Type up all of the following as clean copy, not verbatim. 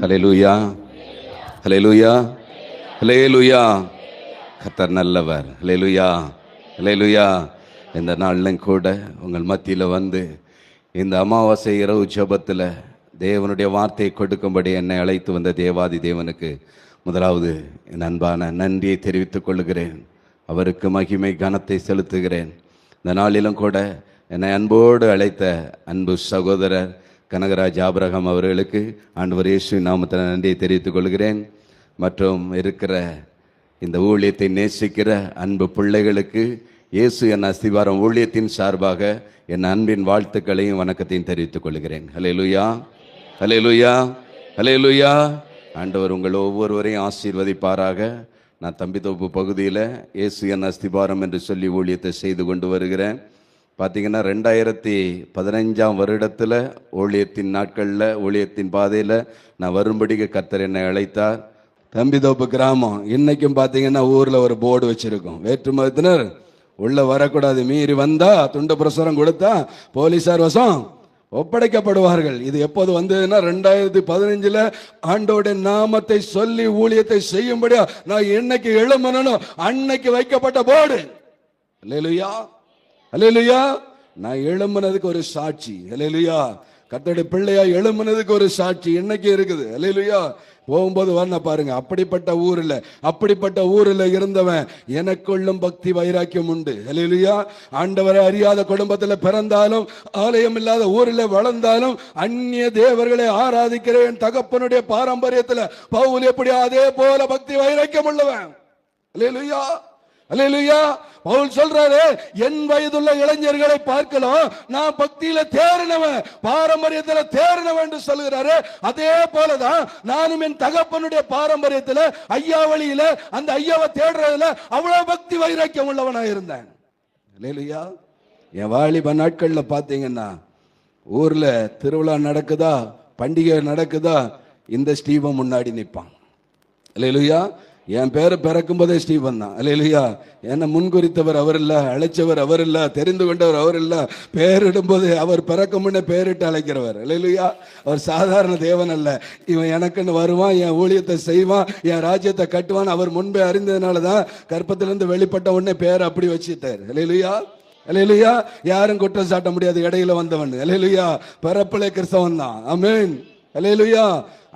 ஹல்லேலூயா, ஹல்லேலூயா, ஹல்லேலூயா. கர்த்தர் நல்லவர். ஹல்லேலூயா, ஹல்லேலூயா. இந்த நாளிலும் கூட உங்கள் மத்தியில் வந்து இந்த அமாவாசை இரவு ஜெபத்தில் தேவனுடைய வார்த்தையை கொடுக்கும்படி என்னை அழைத்து வந்த தேவாதி தேவனுக்கு முதலாவது என் அன்பான நன்றியை தெரிவித்துக் கொள்கிறேன். அவருக்கு மகிமை கனத்தை செலுத்துகிறேன். இந்த நாளிலும் கூட என்னை அன்போடு அழைத்த அன்பு சகோதரர் கனகராஜ் ஆபிரகாம் அவர்களுக்கு ஆண்டவர் இயேசு நாமத்தில் நன்றியை தெரிவித்துக் கொள்கிறேன். மற்றும் இருக்கிற இந்த ஊழியத்தை நேசிக்கிற அன்பு பிள்ளைகளுக்கு இயேசு என் அஸ்திவாரம் ஊழியத்தின் சார்பாக என் அன்பின் வாழ்த்துக்களையும் வணக்கத்தையும் தெரிவித்துக் கொள்கிறேன். ஹல்லேலூயா, ஹல்லேலூயா, ஹல்லேலூயா. ஆண்டவர் உங்கள் ஒவ்வொருவரையும் ஆசீர்வதிப்பாராக. நான் தம்பித்தோப்பு பகுதியில் இயேசு என் அஸ்திபாரம் என்று சொல்லி ஊழியத்தை செய்து கொண்டு வருகிறேன். பார்த்திங்கன்னா 2015 வருடத்தில் ஊழியத்தின் நாட்களில் ஊழியத்தின் பாதையில் நான் வரும்படிக்கு கர்த்தர் என்னை அழைத்தார். தம்பித்தோப்பு கிராமம் இன்றைக்கும் பார்த்திங்கன்னா ஊரில் ஒரு போர்டு வச்சுருக்கோம், வேற்று மதத்தினர் உள்ளே வரக்கூடாது, மீறி வந்தால் துண்ட பிரசுரம் கொடுத்தா போலீஸார் வசம் ஒப்படைக்கப்படுவார்கள். இது எப்போது வந்ததுன்னா 2015 ஆண்டோடைய நாமத்தை சொல்லி ஊழியத்தை செய்யும்படியா நான் என்னைக்கு எழுமனோ அன்னைக்கு வைக்கப்பட்ட போர்டு. அல்லேலூயா, அல்லேலூயா. நான் எழும்புனதுக்கு ஒரு சாட்சி. அல்லேலூயா. கர்த்தருடைய பிள்ளையா எழும்புனதுக்கு ஒரு சாட்சி இன்னைக்கு இருக்குது. அல்லேலூயா. போகும்போது வரணும் பாருங்க, அப்படிப்பட்ட ஊரில் இருந்தவன் எனக்குள்ளும் பக்தி வைராக்கியம் உண்டு. அல்லேலூயா. ஆண்டவரை அறியாத குடும்பத்தில் பிறந்தாலும் ஆலயம் இல்லாத ஊரில் வளர்ந்தாலும் அந்நிய தேவர்களை ஆராதிக்கிறேன் தகப்பனுடைய பாரம்பரியத்தில் பவுல் எப்படி அதே போல பக்தி வைராக்கியம் உள்ளவன். அல்லேலூயா, அல்லேலூயா. பவுல் சொல்றாரு, என் வயதுள்ள இளைஞர்களை பார்க்கலாம், நான் பக்தியில தேறினவன், பாரம்பரியத்தில் தேறினவன் என்று சொல்லுகிறாரு. அதே போலதான் நானும் என் தகப்பனுடைய பாரம்பரியத்தில் ஐயா வழியில அந்த ஐயாவை தேடுறதுல அவ்வளவு பக்தி வைராக்கியம் உள்ளவனா இருந்தேன். அல்லேலூயா. என் வாலிப நாட்கள்ல பாத்தீங்கன்னா ஊர்ல திருவிழா நடக்குதா, பண்டிகை நடக்குதா, இந்த ஸ்டீவன் முன்னாடி நிற்பான். அல்லேலூயா. என் பேரை பிறக்கும் போதே ஸ்டீவன் தான். அல்லேலூயா. என்னை முன்குறித்தவர் அவர் இல்லை, அழைச்சவர் அவர் இல்லை, தெரிந்து கொண்டவர் அவர் இல்லை. பேரிடும்போது அவர் பிறக்கும் முன்னே பேரிட்டு அழைக்கிறவர். அல்லேலூயா. அவர் சாதாரண தேவன் அல்ல. இவன் எனக்குன்னு வருவான், என் ஊழியத்தை செய்வான், என் ராஜ்யத்தை கட்டுவான். அவர் முன்பே அறிந்ததுனால தான் கற்பத்திலிருந்து வெளிப்பட்ட உடனே பேரை அப்படி வச்சுட்டார். அல்லேலூயா, அல்லேலூயா. யாரும் குற்றம் சாட்ட முடியாது, இடையில வந்தவன். அல்லேலூயா. பிறப்பிலே கிறிஸ்தவன் தான். ஆமென். அல்லேலூயா.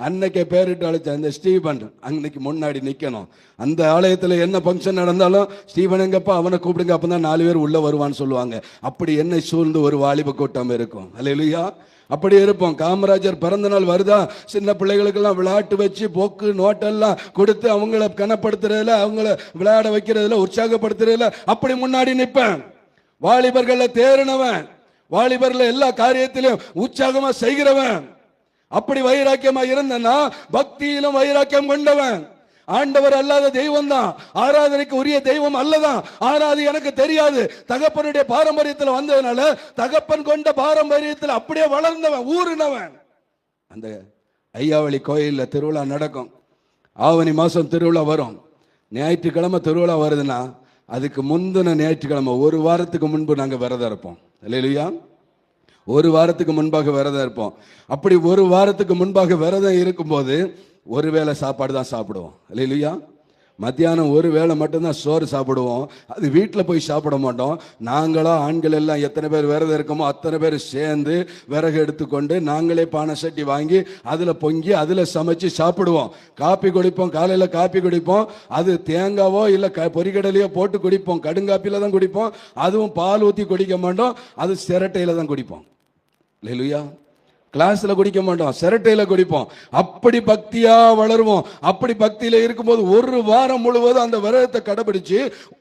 அன்னைக்கு பேரிட்டு அழைச்ச அந்த ஸ்டீபன் அன்னைக்கு முன்னாடி நிற்கணும். அந்த ஆலயத்தில் என்ன ஃபங்க்ஷன் நடந்தாலும் ஸ்டீபன் எங்கப்பா, அவனை கூப்பிடுங்க, அப்போ தான் 4 பேர் உள்ளே வருவான்னு சொல்லுவாங்க. அப்படி என்னை சூழ்ந்து ஒரு வாலிப கூட்டம் இருக்கும். அல்லேலூயா. அப்படி இருப்போம். காமராஜர் பிறந்த நாள் வருதா, சின்ன பிள்ளைகளுக்கெல்லாம் விளையாட்டு வச்சு போக்கு நோட்டெல்லாம் கொடுத்து அவங்கள கனப்படுத்துறதுல, அவங்கள விளையாட வைக்கிறதுல, உற்சாகப்படுத்துறதுல அப்படி முன்னாடி நிற்பேன். வாலிபர்கள தேறினவன், வாலிபர்ல எல்லா காரியத்திலையும் உற்சாகமா செய்கிறவன். அப்படி வைராக்கியமா இருந்தனா பக்தியிலும் வைராக்கியம் கொண்டவன். ஆண்டவர் அல்லாத தெய்வம் தான், ஆராதனைக்கு உரிய தெய்வம் அல்லதான். ஆராதி எனக்கு தெரியாது, தகப்பனுடைய பாரம்பரியத்தில் வந்ததுனால தகப்பன் கொண்ட பாரம்பரியத்தில் அப்படியே வளர்ந்தவன், ஊறினவன். அந்த ஐயாவளி கோயிலில் திருவிழா நடக்கும். ஆவணி மாதம் திருவிழா வரும். ஞாயிற்றுக்கிழமை திருவிழா வருதுன்னா அதுக்கு முந்தின ஞாயிற்றுக்கிழமை 1 வாரத்துக்கு முன்பு நாங்கள் விரதம் இருப்போம். அல்லேலூயா. 1 வாரத்துக்கு முன்பாக விரதம் இருப்போம். அப்படி 1 வாரத்துக்கு முன்பாக விரதம் இருக்கும்போது ஒரு வேளை சாப்பாடு தான் சாப்பிடுவோம். அல்லேலூயா. மத்தியானம் ஒரு வேளை மட்டும்தான் சோறு சாப்பிடுவோம். அது வீட்டில் போய் சாப்பிட மாட்டோம். நாங்களா ஆண்கள் எல்லாம் எத்தனை பேர் விரதம் இருக்கோமோ அத்தனை பேர் சேர்ந்து விறகு எடுத்துக்கொண்டு நாங்களே பானை சட்டி வாங்கி அதில் பொங்கி அதில் சமைச்சு சாப்பிடுவோம். காப்பி குடிப்போம், காலையில் காப்பி குடிப்போம். அது தேங்காவோ இல்லை பொரிகடலையோ போட்டு குடிப்போம். கடுங்காப்பியில் தான் குடிப்போம். அதுவும் பால் ஊற்றி குடிக்க மாட்டோம், அது சிரட்டையில் தான் குடிப்போம். அல்லேலூயா. கிளாஸ்ல குடிக்க மாட்டோம், சிரட்டையில குடிப்போம். அப்படி பக்தியா வளருவோம். அப்படி பக்தியில இருக்கும்போது 1 வாரம் முழுவதும் அந்த விரதத்தை கடைபிடிச்சு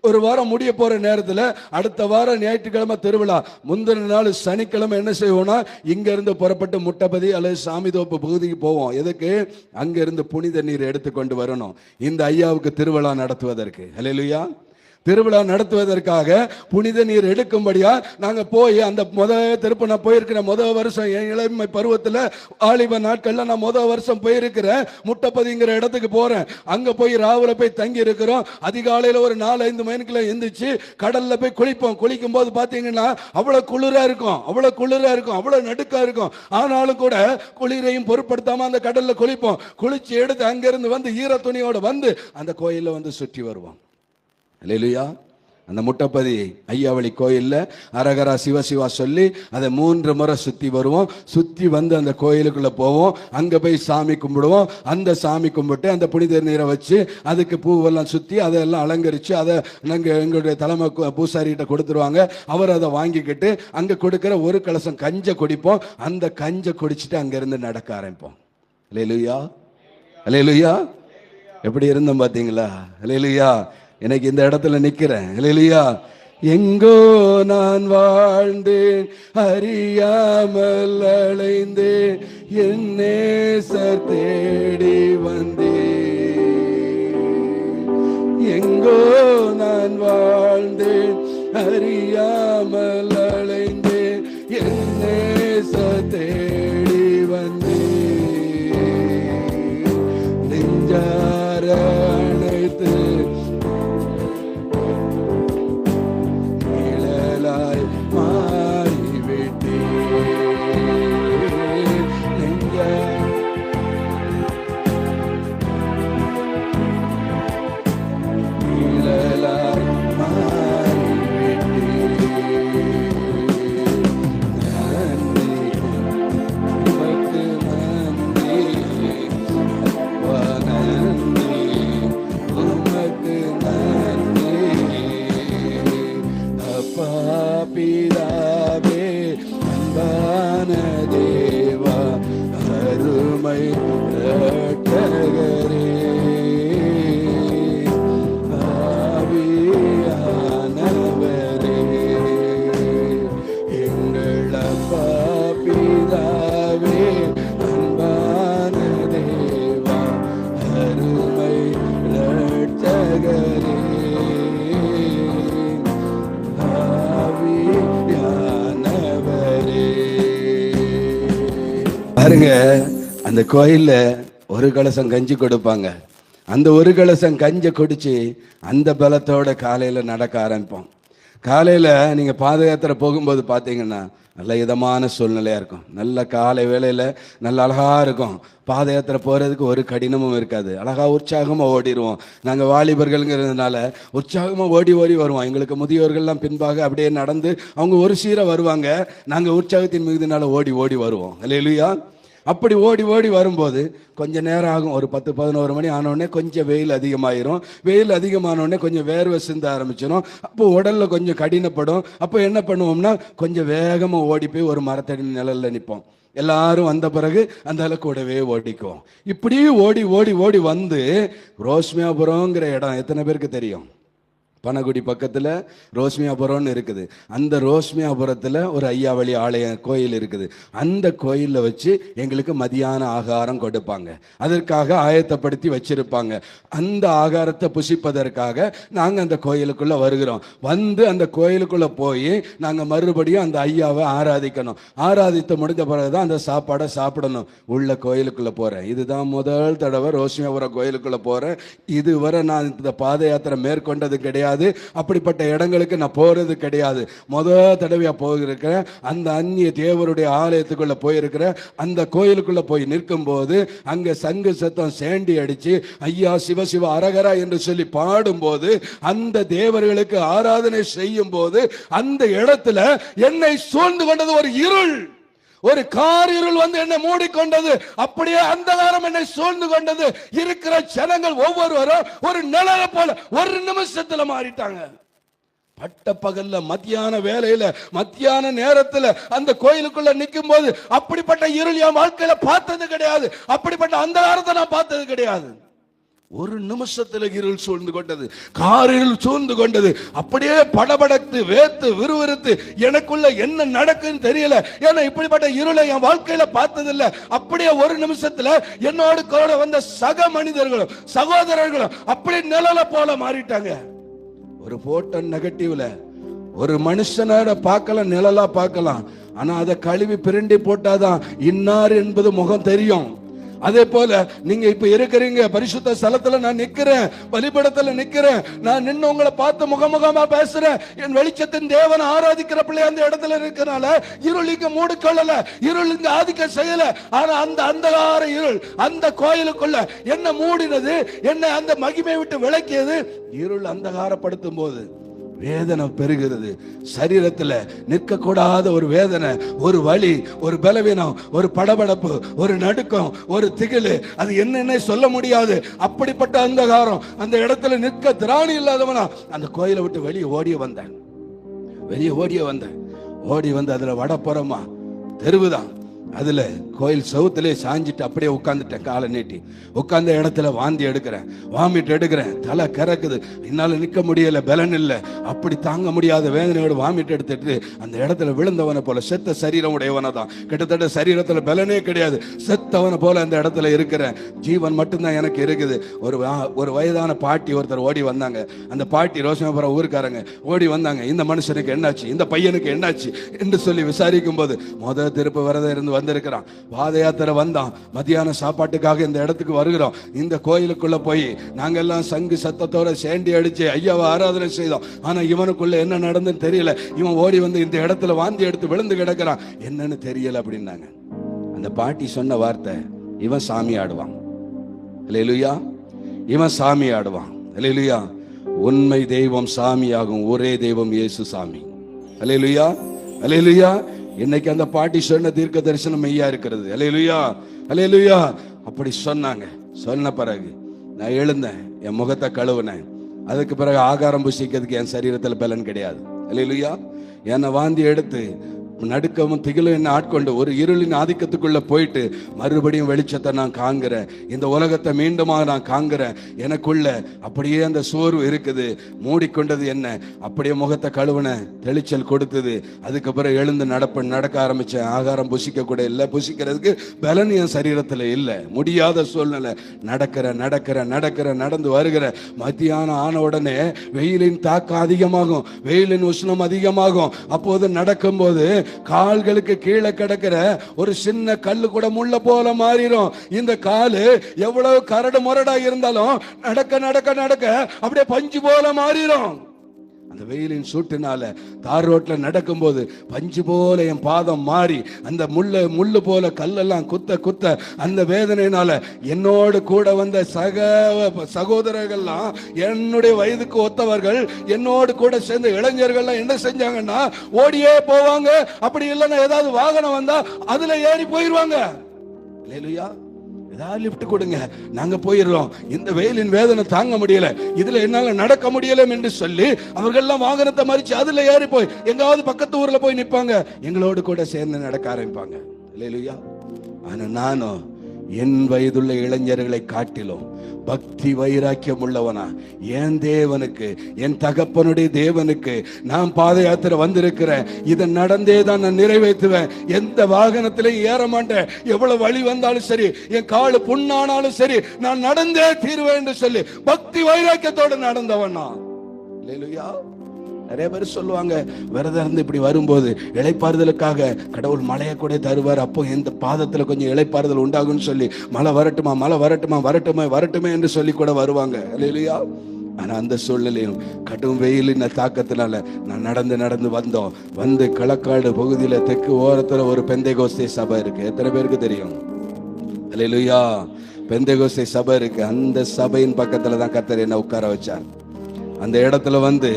1 வாரம் முடிய போற நேரத்தில் அடுத்த வாரம் ஞாயிற்றுக்கிழமை திருவிழா, முந்தின நாள் சனிக்கிழமை என்ன செய்வோம்னா இங்க இருந்து புறப்பட்டு முட்டப்பதி அல்லது சாமிதோப்பு பகுதிக்கு போவோம். எதுக்கு? அங்க இருந்து புனித நீர் எடுத்துக்கொண்டு வரணும் இந்த ஐயாவுக்கு திருவிழா நடத்துவதற்கு. அல்லேலூயா. திருவிழா நடத்துவதற்காக புனித நீர் எடுக்கும்படியா நாங்க போய் அந்த திருப்ப நான் போயிருக்கிற வருஷம் என் இளமை பருவத்தில் ஆலிப நாட்கள்ல நான் வருஷம் போயிருக்கிறேன். முட்டைப்பதிங்கிற இடத்துக்கு போறேன். அங்க போய் ராவுல போய் தங்கி இருக்கிறோம். அதிகாலையில ஒரு 4-5 மணிக்குள்ள எந்திரிச்சு கடல்ல போய் குளிப்போம். குளிக்கும் போது பாத்தீங்கன்னா அவ்வளவு குளிரா இருக்கும், அவ்வளவு நடுக்கா இருக்கும். ஆனாலும் கூட குளிரையும் பொருட்படுத்தாம அந்த கடல்ல குளிப்போம். குளிச்சு எடுத்து அங்கிருந்து வந்து ஈர துணியோட வந்து அந்த கோயில வந்து சுற்றி வருவோம். அல்லேலூயா. அந்த முட்டைப்பதி ஐயாவளி கோயில்ல அரகரா சிவசிவா சொல்லி அதை 3 முறை சுத்தி வருவோம். சுத்தி வந்து அந்த கோயிலுக்குள்ள போவோம். அங்க போய் சாமி கும்பிடுவோம். அந்த சாமி கும்பிட்டு அந்த புனித நீரை வச்சு அதுக்கு பூவெல்லாம் சுத்தி அதெல்லாம் அலங்கரிச்சு அதை எங்களுடைய தலைமை பூசாரிகிட்ட கொடுத்துருவாங்க. அவர் அதை வாங்கிக்கிட்டு அங்க கொடுக்கிற ஒரு கலசம் கஞ்சை குடிப்போம். அந்த கஞ்சை குடிச்சிட்டு அங்க இருந்து நடக்க ஆரம்பிப்போம். அல்லேலூயா, அல்லேலூயா. எப்படி இருந்தோம் பாத்தீங்களா? அல்லேலூயா. எனக்கு இந்த இடத்துல நிக்கிறேன். அல்லேலூயா. எங்கோ நான் வாழ்ந்தேன், அறியாமல் அலைந்தேன், என் நேசர் தேடி வந்தேன். எங்கோ நான் வாழ்ந்தேன், அறியாமல் அலைந்தேன், என் நேசர் தேடி வந்தேன். நெஞ்சார அணைத்து பாருங்க, அந்த கோயில்ல ஒரு கலசம் கஞ்சி கொடுப்பாங்க. அந்த ஒரு கலசம் கஞ்சி குடிச்சு அந்த பலத்தோட காலையில நடக்க ஆரம்பிப்போம். காலையில நீங்க பாத யாத்திரை போகும்போது பாத்தீங்கன்னா நல்ல இதமான சூழ்நிலையா இருக்கும். நல்ல காலை வேளையில நல்ல அழகா இருக்கும். பாத யாத்திரை போறதுக்கு ஒரு கடினமும் இருக்காது. அழகா உற்சாகமா ஓடிடுவோம். நாங்க வாலிபர்கள்ங்கிறதுனால உற்சாகமா ஓடி ஓடி வருவோம். எங்களுக்கு முதியோர்கள்லாம் பின்பாக அப்படியே நடந்து அவங்க ஒரு சீரை வருவாங்க. நாங்க உற்சாகத்தின் மிகுதினால ஓடி ஓடி வருவோம். அல்லேலூயா. அப்படி ஓடி ஓடி வரும்போது கொஞ்சம் நேரம் ஆகும். ஒரு 10-11 மணி ஆனோடனே கொஞ்சம் வெயில் அதிகமாயிரும். வெயில் அதிகமானோடனே கொஞ்சம் வேர்வை சிந்த ஆரம்பிச்சிடும். அப்போ உடல்ல கொஞ்சம் கடினப்படும். அப்போ என்ன பண்ணுவோம்னா கொஞ்சம் வேகமாக ஓடி போய் ஒரு மரத்தடி நிழல்ல நிற்போம். எல்லாரும் வந்த பிறகு அந்த கூடவே ஓடிக்குவோம். இப்படி ஓடி ஓடி ஓடி வந்து ரோஸ்மியாபுரம்ங்கிற இடம் எத்தனை பேருக்கு தெரியும்? பனகுடி பக்கத்தில் ரோஸ்மியாபுரம்னு இருக்குது. அந்த ரோஸ்மியாபுரத்தில் ஒரு ஐயாவளி ஆலய கோயில் இருக்குது. அந்த கோயிலில் வச்சு எங்களுக்கு மதியான ஆகாரம் கொடுப்பாங்க. அதற்காக ஆயத்தப்படுத்தி வச்சிருப்பாங்க. அந்த ஆகாரத்தை புசிப்பதற்காக நாங்கள் அந்த கோயிலுக்குள்ளே வருகிறோம். வந்து அந்த கோயிலுக்குள்ளே போய் நாங்கள் மறுபடியும் அந்த ஐயாவை ஆராதிக்கணும். ஆராதித்து முடிஞ்ச பிறகுதான் அந்த சாப்பாடை சாப்பிடணும். உள்ள கோயிலுக்குள்ளே போகிறேன். இதுதான் முதல் தடவை ரோஸ்மியாபுரம் கோயிலுக்குள்ளே போகிறேன். இதுவரை நான் இந்த பாத யாத்திரை மேற்கொண்டது கிடையாது. அப்படிப்பட்ட இடங்களுக்கு நான் போறது கிடையாது. முதல் தடவையா போயிருக்கிறேன். அந்த அந்நிய தேவருடைய ஆலயத்துக்குள்ள போயிருக்கிறேன். அந்த கோயிலுக்குள்ள போய் நிற்கும் போது அங்க சங்கு சத்தம் சேண்டி அடிச்சு ஐயா சிவசிவ அரகரா என்று சொல்லி பாடும்போது அந்த தேவர்களுக்கு ஆராதனை செய்யும் போது அந்த இடத்துல என்னை சூழ்ந்து கொண்டது ஒரு இருள். ஒரு காரிருள் வந்து என்னை மூடிக்கொண்டது. அப்படியே அந்தகாரம் என்னை சூழ்ந்து கொண்டது. இருக்கிற ஜனங்கள் ஒவ்வொருவரும் ஒரு நிழல போல ஒரு நிமிஷத்துல மாறிட்டாங்க. பட்ட பகல்ல மத்தியான வேலையில மத்தியான நேரத்துல அந்த கோயிலுக்குள்ள நிற்கும் போது அப்படிப்பட்ட இருள் என் வாழ்க்கையில பார்த்தது கிடையாது. அப்படிப்பட்ட அந்தகாரத்தை நான் பார்த்தது கிடையாது. ஒரு நிமிஷத்துல இருள் சூழ்ந்து கொண்டது. காரிருள் சூழ்ந்து கொண்டது. அப்படியே படபடத்து வேத்து விறுவிறுத்து எனக்குள்ள என்ன நடக்குன்னு தெரியல. ஏன்னா இப்படிப்பட்ட இருளை என் வாழ்க்கையில பார்த்ததில்லை. அப்படியே ஒரு நிமிஷத்துல என்னோடு கூட வந்த சக மனிதர்களும் சகோதரர்களும் அப்படியே நிழல போல மாறிட்டாங்க. ஒரு போட்டோ நெகட்டிவ்ல ஒரு மனுஷனோட பார்க்கலாம், நிழலா பார்க்கலாம். ஆனா அதை கழுவி பிரண்டி போட்டாதான் இன்னார் என்பது முகம் தெரியும். அதே போல நீங்க இப்ப இருக்கிறீங்க பரிசுத்த ஸ்தலத்துல, நான் நிக்கிறேன், பலிபீடத்துல நிக்கிறேன், நான் நின்று உங்களை பார்த்து முகமுகமா பேசுறேன். என் வெளிச்சத்தின் தேவனை ஆராதிக்கிற பிள்ளை அந்த இடத்துல இருக்கனால இருள் இங்க மூடிக்கொள்ளல, இருள் இங்க ஆதிக்க செய்யல. ஆனா அந்த அந்தகார இருள் அந்த கோயிலுக்குள்ள என்ன மூடினது, என்ன அந்த மகிமை விட்டு விளக்கியது. இருள் அந்தகாரப்படுத்தும் போது வேதனை பெருகிறது. சரீரத்தில் நிற்க கூடாத ஒரு வேதனை, ஒரு வலி, ஒரு பலவீனம், ஒரு படபடப்பு, ஒரு நடுக்கம், ஒரு திகிலு, அது என்னன்னே சொல்ல முடியாது. அப்படிப்பட்ட அந்தகாரம் அந்த இடத்துல நிற்க திராணி இல்லாதவனா அந்த கோயிலை விட்டு வெளியே ஓடி வந்தேன். ஓடி வந்து அதுல வடப்புறமா தெருவுதான், அதுல கோயில் சவுத்திலே சாஞ்சிட்டு அப்படியே உட்கார்ந்துட்டேன். காலை நீட்டி உட்கார்ந்த இடத்துல வாந்தி எடுக்கிறேன், வாமிட் எடுக்கிறேன், தலை கறக்குது, என்னால நிக்க முடியல, பலன் இல்லை. அப்படி தாங்க முடியாத வேதனையோடு வாமிட் எடுத்துட்டு அந்த இடத்துல விழுந்தவனை போல, செத்த சரீரம் உடையவனை தான், கிட்டத்தட்ட சரீரத்துல பலனே கிடையாது, செத்தவனை போல அந்த இடத்துல இருக்கிறேன். ஜீவன் மட்டும்தான் எனக்கு இருக்குது. ஒரு வயதான பாட்டி ஒருத்தர் ஓடி வந்தாங்க. அந்த பாட்டி ரோஷமபுரம் ஊருக்காரங்க ஓடி வந்தாங்க. இந்த மனுஷனுக்கு என்னாச்சு, இந்த பையனுக்கு என்னாச்சு என்று சொல்லி விசாரிக்கும் போது முதல் திருப்ப விரதம் இருந்து வந்திருக்கிறான். பாத யாத்திரை வந்தான். மத்தியான சாப்பாட்டுக்காக இந்த இடத்துக்கு வருகிறோம். இந்த கோயிலுக்குள்ள போய் நாங்க எல்லாம் சங்கு சத்தத்தோட சேண்டி அடிச்சு ஐயாவை ஆராதனை செய்தோம். ஆனா இவனுக்குள்ள என்ன நடந்துன்னு தெரியல. இவன் ஓடி வந்து இந்த இடத்துல வாந்தி எடுத்து விழுந்து கிடக்கிறான், என்னன்னு தெரியல அப்படின்னாங்க. அந்த பாட்டி சொன்ன வார்த்தை, இவன் சாமி ஆடுவான். அல்லேலூயா, இவன் சாமி ஆடுவான். அல்லேலூயா, உண்மை தெய்வம் சாமியாகும் ஒரே தெய்வம் இயேசு சாமி. அல்லேலூயா, அல்லேலூயா. இன்னைக்கு அந்த பாட்டி சொன்ன தீர்க்க தரிசனம் மெய்யா இருக்கிறது. அல்லேலூயா, அல்லேலூயா. அப்படி சொன்னாங்க. சொன்ன பிறகு நான் எழுந்தேன், என் முகத்தை கழுவுனேன். அதுக்கு பிறகு ஆகாரம் புசிக்கிறதுக்கு என் சரீரத்தில் பலன் கிடையாது. அல்லேலூயா. என்னை வாந்தி எடுத்து நடுக்கமும் திகிலும் என்ன ஆட்கொண்டு ஒரு இருளின் ஆதிக்கத்துக்குள்ள போயிட்டு மறுபடியும் வெளிச்சத்தை நான் காண்கிறேன். இந்த உலகத்தை மீண்டுமாக நான் காண்கிறேன். எனக்குள்ள அப்படியே அந்த சோர்வு இருக்குது, மூடிக்கொண்டது என்ன. அப்படியே முகத்தை கழுவுன, தெளிச்சல் கொடுத்தது. அதுக்கப்புறம் எழுந்து நடக்க ஆரம்பிச்சேன். ஆகாரம் புசிக்க கூட இல்லை, புசிக்கிறதுக்கு பலன் என் சரீரத்தில் இல்லை, முடியாத சூழ்நிலை. நடந்து வருகிற மத்தியானம் ஆன உடனே வெயிலின் தாக்கம் அதிகமாகும், வெயிலின் உஷ்ணம் அதிகமாகும். அப்போது நடக்கும்போது கால்களுக்கு கீழே கிடக்கிற ஒரு சின்ன கல்லு கூட முள்ள போல மாறிடும். இந்த காலு எவ்வளவு கரடு முரடா இருந்தாலும் நடக்க அப்படியே பஞ்சு போல மாறிடும். அந்த வெயிலின் சூட்டினால தார் ரோட்ல நடக்கும் போது பஞ்சு போல என் பாதம் மாறி அந்த முள்ளு போல கல்லெல்லாம் குத்த அந்த வேதனையினால என்னோடு கூட வந்த சகோதரர்கள்லாம், என்னுடைய வயதுக்கு ஒத்தவர்கள், என்னோடு கூட சேர்ந்த இளைஞர்கள்லாம் என்ன செஞ்சாங்கன்னா ஓடியே போவாங்க. அப்படி இல்லைன்னா ஏதாவது வாகனம் வந்தா அதுல ஏறி போயிருவாங்க. அல்லேலூயா. ஏதாவது லிப்ட் கொடுங்க, நாங்க போயிடுறோம், இந்த வெயிலின் வேதனை தாங்க முடியல, இதுல என்னால நடக்க முடியல என்று சொல்லி அவர்கள்லாம் வாகனத்தை மறிச்சு அதுல ஏறி போய் எங்காவது பக்கத்து ஊர்ல போய் நிற்பாங்க, எங்களோடு கூட சேர்ந்து நடக்க ஆரம்பிப்பாங்க. அல்லேலூயா. ஆனா நானும் என் வயதுள்ள இளைஞர்களை காட்டிலும் பக்தி வைராக்கியம் உள்ளவனா என் தேவனுக்கு, என் தகப்பனுடைய தேவனுக்கு நான் பாத யாத்திரை வந்திருக்கிறேன். இதை நடந்தே தான் நான் நிறைவேற்றுவேன். எந்த வாகனத்திலையும் ஏற மாட்டேன். எவ்வளவு வழி வந்தாலும் சரி, என் காலு புண்ணானாலும் சரி, நான் நடந்தே தீர்வேன் என்று சொல்லி பக்தி வைராக்கியத்தோடு நடந்தவனா. அல்லேலூயா. நிறைய பேர் சொல்லுவாங்க, விரதம் இருந்து இப்படி வரும்போது இளைப்பாறுதலுக்காக கடவுள் மழையை கூட தருவார், அப்போ இந்த பாதத்துல கொஞ்சம் இளைப்பாறுதல் உண்டாகும்னு சொல்லி மழை வரட்டுமே என்று சொல்லி கூட வருவாங்க. அல்லேலூயா. ஆனா அந்த சூழ்நிலையும் கடும் வெயிலின் தாக்கத்தினால நான் நடந்து வந்து களக்காடு பகுதியில தெற்கு ஓரத்துல ஒரு பெந்தைகோஸ்தே சபை இருக்கு. எத்தனை பேருக்கு தெரியும்? அல்லேலூயா. பெந்தைகோஸ்தே சபை இருக்கு. அந்த சபையின் பக்கத்துல தான் கர்த்தர் என்ன உட்கார வச்சார். அந்த இடத்துல வந்து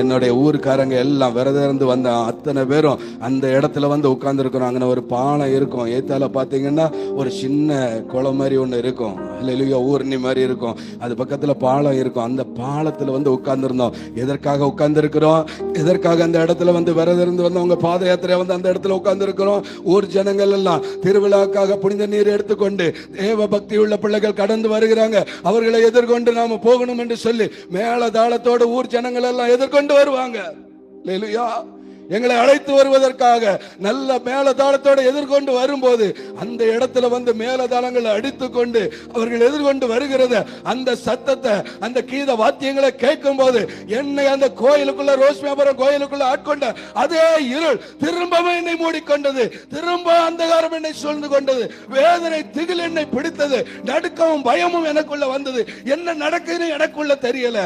என்னுடைய ஊருக்காரங்க எல்லாம் விரதம் இருந்து வந்த அத்தனை பேரும் அந்த இடத்துல வந்து உட்கார்ந்து இருக்கிறோம். அங்கே ஒரு பாலம் இருக்கும், ஏத்தால பார்த்தீங்கன்னா ஒரு சின்ன குளம் மாதிரி ஒன்று இருக்கும், இல்லையா ஊர்னி மாதிரி இருக்கும், அது பக்கத்தில் பாலம் இருக்கும். அந்த பாலத்தில் வந்து உட்கார்ந்துருந்தோம். எதற்காக உட்கார்ந்துருக்கிறோம்? எதற்காக அந்த இடத்துல வந்து விரதம் இருந்து வந்தவங்க பாத யாத்திரை வந்து அந்த இடத்துல உட்கார்ந்துருக்கிறோம். ஊர் ஜனங்கள் எல்லாம் திருவிழாக்காக புனித நீர் எடுத்துக்கொண்டு தேவ பக்தி உள்ள பிள்ளைகள் கடந்து வருகிறாங்க. அவர்களை எதிர்கொண்டு நாம போகணும் என்று சொல்லி மேல தாளத்தோடு ஊர் ஜனங்கள் எல்லாம் எதிர்கொண்டு வருவாங்க. அல்லேலூயா. எங்களை அழைத்து வருவதற்காக நல்ல மேலதாளத்தோடு எதிர்கொண்டு வரும்போது அந்த இடத்துல வந்து மேலதாளங்களை அடித்து கொண்டு அவர்கள் எதிர்கொண்டு வருகிறத அந்த சத்தத்தை அந்த கீத வாத்தியங்களை கேட்கும் போது என்னை அந்த கோயிலுக்குள்ள ரோஸ்மியாபுரம் கோயிலுக்குள்ள ஆட்கொண்ட அதே இருள் திரும்பவும் என்னை மூடிக்கொண்டது. திரும்ப அந்தகாரம் என்னை சூழ்ந்து கொண்டது. வேதனை திகில் என்னை பிடித்தது. நடுக்கமும் பயமும் எனக்குள்ள வந்தது. என்ன நடக்குதுன்னு எனக்குள்ள தெரியல.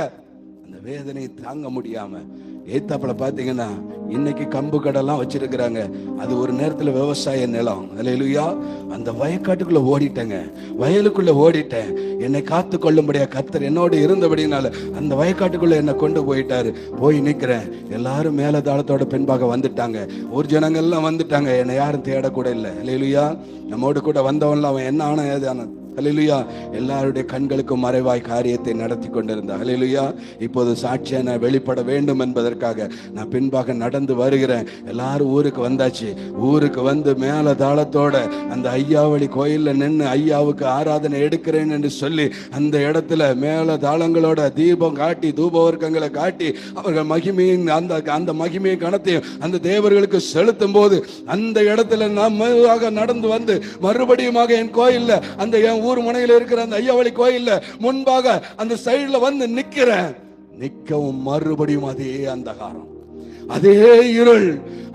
அந்த வேதனை தாங்க முடியாம ஏத்தாப்புல பாத்தீங்கன்னா இன்னைக்கு கம்பு கடெல்லாம் வச்சிருக்கிறாங்க. அது ஒரு நேரத்துல விவசாய நிலம். அல்லேலூயா. அந்த வயக்காட்டுக்குள்ள ஓடிட்டேங்க. வயலுக்குள்ள ஓடிட்டேன். என்னை காத்து கொள்ளும்படியா கர்த்தர் என்னோடு இருந்தபடினால அந்த வயக்காட்டுக்குள்ள என்னை கொண்டு போயிட்டாரு. போய் நிக்கிறேன். எல்லாரும் மேலதாளத்தோட பின்பாக வந்துட்டாங்க. ஒரு ஜனங்கள்லாம் வந்துட்டாங்க. என்னை யாரும் தேடக்கூட இல்லை. அல்லேலூயா. நம்மோடு கூட வந்தவன்ல அவன் என்ன ஆன ஏதான அல்லேலூயா. எல்லாருடைய கண்களுக்கும் மறைவாய் காரியத்தை நடத்தி கொண்டிருந்தார். அல்லேலூயா. இப்போது சாட்சியா நான் வெளிப்பட வேண்டும் என்பதற்காக நான் பின்பாக நடந்து வருகிறேன். எல்லாரும் ஊருக்கு வந்தாச்சு. ஊருக்கு வந்து மேல தாளத்தோட அந்த ஐயாவளி கோயில்ல நின்று ஐயாவுக்கு ஆராதனை எடுக்கிறேன் என்று சொல்லி அந்த இடத்துல மேல தாளங்களோட தீபம் காட்டி தூபவர்க்கங்களை காட்டி அவர்கள் மகிமையின் அந்த மகிமையை கணத்தையும் அந்த தேவர்களுக்கு செலுத்தும் போது அந்த இடத்துல நான் மெதுவாக நடந்து வந்து மறுபடியுமாக என் கோயில்ல அந்த என் ஊர் முனையில் இருக்கிற அந்த ஐயாவளி கோயில்ல முன்பாக அந்த சைடுல வந்து நிக்கிறேன். நிக்கவும் மறுபடியும் அதே அந்தகாரம், அதே இருள்,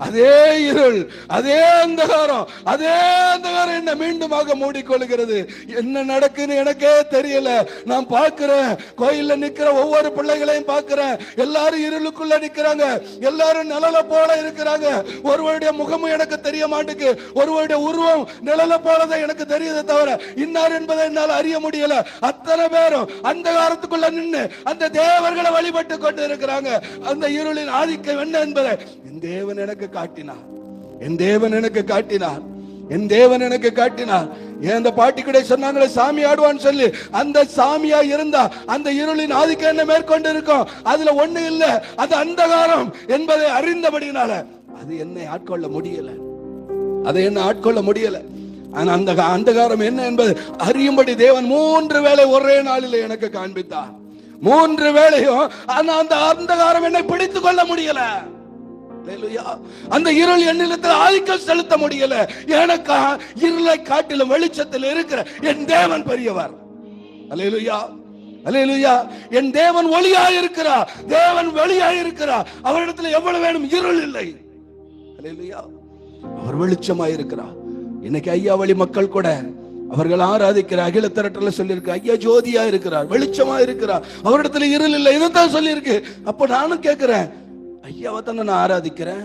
அதே இருள், அதே அந்தகாரம், அதே அந்தகாரம் என்ன மீண்டுமாக மூடிக்கொள்கிறது. என்ன நடக்குன்னு எனக்கே தெரியல. நான் பார்க்கிறேன் கோயில்ல நிக்கிற ஒவ்வொரு பிள்ளைகளையும் பார்க்கிறேன். எல்லாரும் இருளுக்குள்ள நிக்கிறாங்க. எல்லாரும் நிழல போல இருக்கிறாங்க. ஒருவருடைய முகமும் எனக்கு தெரிய மாட்டேங்குது. ஒருவருடைய உருவம் நிழல போலதான் எனக்கு தெரியுதே தவிர இன்னார் என்பதை என்னால் அறிய முடியல. அத்தனை பேரும் அந்தகாரத்துக்குள்ள நின்று அந்த தேவர்களை வழிபட்டு கொண்டு இருக்கிறாங்க. அந்த இருளின் ஆதிக்கம் என்ன என்பதை என் தேவன் எனக்கு காட்டினார். என் தேவன் எனக்கு காட்டினார். என் தேவன் எனக்கு காட்டினார். அந்த பாட்டி கூட சொன்னாங்களே சாமி ஆடுவான்னு சொல்லி, அந்த சாமியா இருந்தா அந்த இருளின் ஆதிக்கம் என்ன மேற்கொண்டு இருக்கும். அதுல ஒண்ணு இல்ல, அது அந்தகாரம் என்பதை அறிந்தபடினால அது என்னை ஆட்கொள்ள முடியல. அதை என்ன ஆட்கொள்ள முடியல. ஆனா அந்த அந்தகாரம் என்ன என்பது அறியும்படி தேவன் 3 வேளை ஒரே நாளில் எனக்கு காண்பித்தார். 3 வேளையும் ஆனா அந்த அந்தகாரம் என்னை பிடித்துக் கொள்ள முடியல. அந்த இருள் என்னிடத்தில் ஆதிக்கம் செலுத்த முடியல. எனக்கு இருளை காட்டிலும் வெளிச்சத்தில் இருக்கிற என் தேவன் பெரியவர். அல்லேலூயா, அல்லேலூயா. என் தேவன் ஒளியாய் இருக்கிறார். தேவன் வெளியாய் இருக்கிறார். அவரிடத்தில் எவ்வளவு வேணும் இருள் இல்லை. அல்லேலூயா. அவர் வெளிச்சமாய் இருக்கிறார். இன்னைக்கு ஐயாவளி மக்கள் கூட அவர்கள் ஆராதிக்கிற அகில திரட்டல சொல்லியிருக்கு, ஐயா ஜோதியா இருக்கிறார், வெளிச்சமா இருக்கிறார், அவரிடத்துல இருள் இல்லை. இதைத்தான் சொல்லியிருக்கு. அப்ப நானும் கேட்கிறேன், ஐயாவை தானே நான் ஆராதிக்கிறேன்.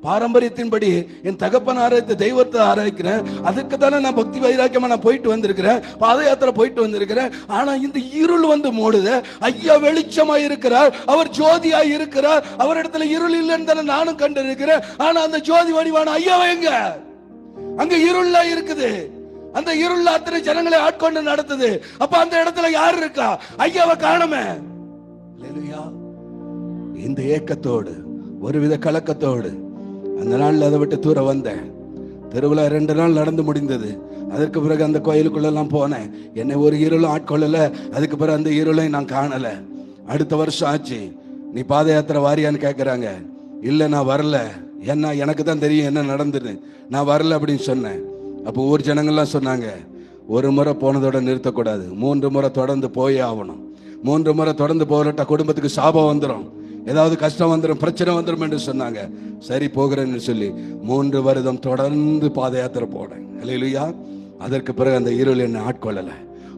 பாரம்பரியத்தின்படி என் தகப்பன் ஆராய்த்த தெய்வத்தை ஆராய்க்கிறேன். அதுக்கு தானே நான் பக்தி வைராக்கியமா நான் போயிட்டு வந்திருக்கிறேன், பாத யாத்திரை போயிட்டு வந்திருக்கிறேன். ஆனா இந்த இருள் வந்து மூடுது. ஐயா வெளிச்சமா இருக்கிறார், அவர் ஜோதியா இருக்கிறார், அவரிடத்துல இருள் இல்லைன்னு தானே நானும் கண்டு இருக்கிறேன். ஆனா அந்த ஜோதி வடிவான ஐயாவை எங்க? அங்க இருளா இருக்குது. அந்த இருள் அத்தனை ஜனங்களை ஆட்கொண்டு நடத்துது. அப்ப அந்த இடத்துல யார் இருக்கா? ஐயாவை காணுமே. அல்லேலூயா. இந்த ஏக்கத்தோடு ஒருவித கலக்கத்தோடு அந்த நாள்ல அதை விட்டு தூர வந்தேன். தெருவில் 2 நாள் நடந்து முடிந்தது. அதற்கு பிறகு அந்த கோயிலுக்குள்ள எல்லாம் போனேன். என்னை ஒரு இருளும் ஆட்கொள்ளல. அதுக்கு பிறகு அந்த இருளை நான் காணல. அடுத்த வருஷம் ஆச்சு. நீ பாத யாத்திரை வாரியான்னு கேட்கிறாங்க. இல்ல நான் வரல, ஏன்னா எனக்கு தான் தெரியும் என்ன நடந்துன்னு. நான் வரல அப்படின்னு சொன்னேன். அப்போ ஊர் ஜனங்கள்லாம் சொன்னாங்க, 1 முறை போனதோட நிறுத்தக்கூடாது, 3 முறை தொடர்ந்து போயே ஆகணும். 3 முறை தொடர்ந்து போகலட்டா குடும்பத்துக்கு சாபம் வந்துடும், ஏதாவது கஷ்டம் வந்துடும், பிரச்சனை வந்துடும் என்று சொன்னாங்க. சரி போகிறேன்னு சொல்லி 3 வருடம் தொடர்ந்து பாத யாத்திரை போனேன். அல்லேலூயா. அதற்கு பிறகு அந்த இருள் என்னை ஆட்கொள்ளல.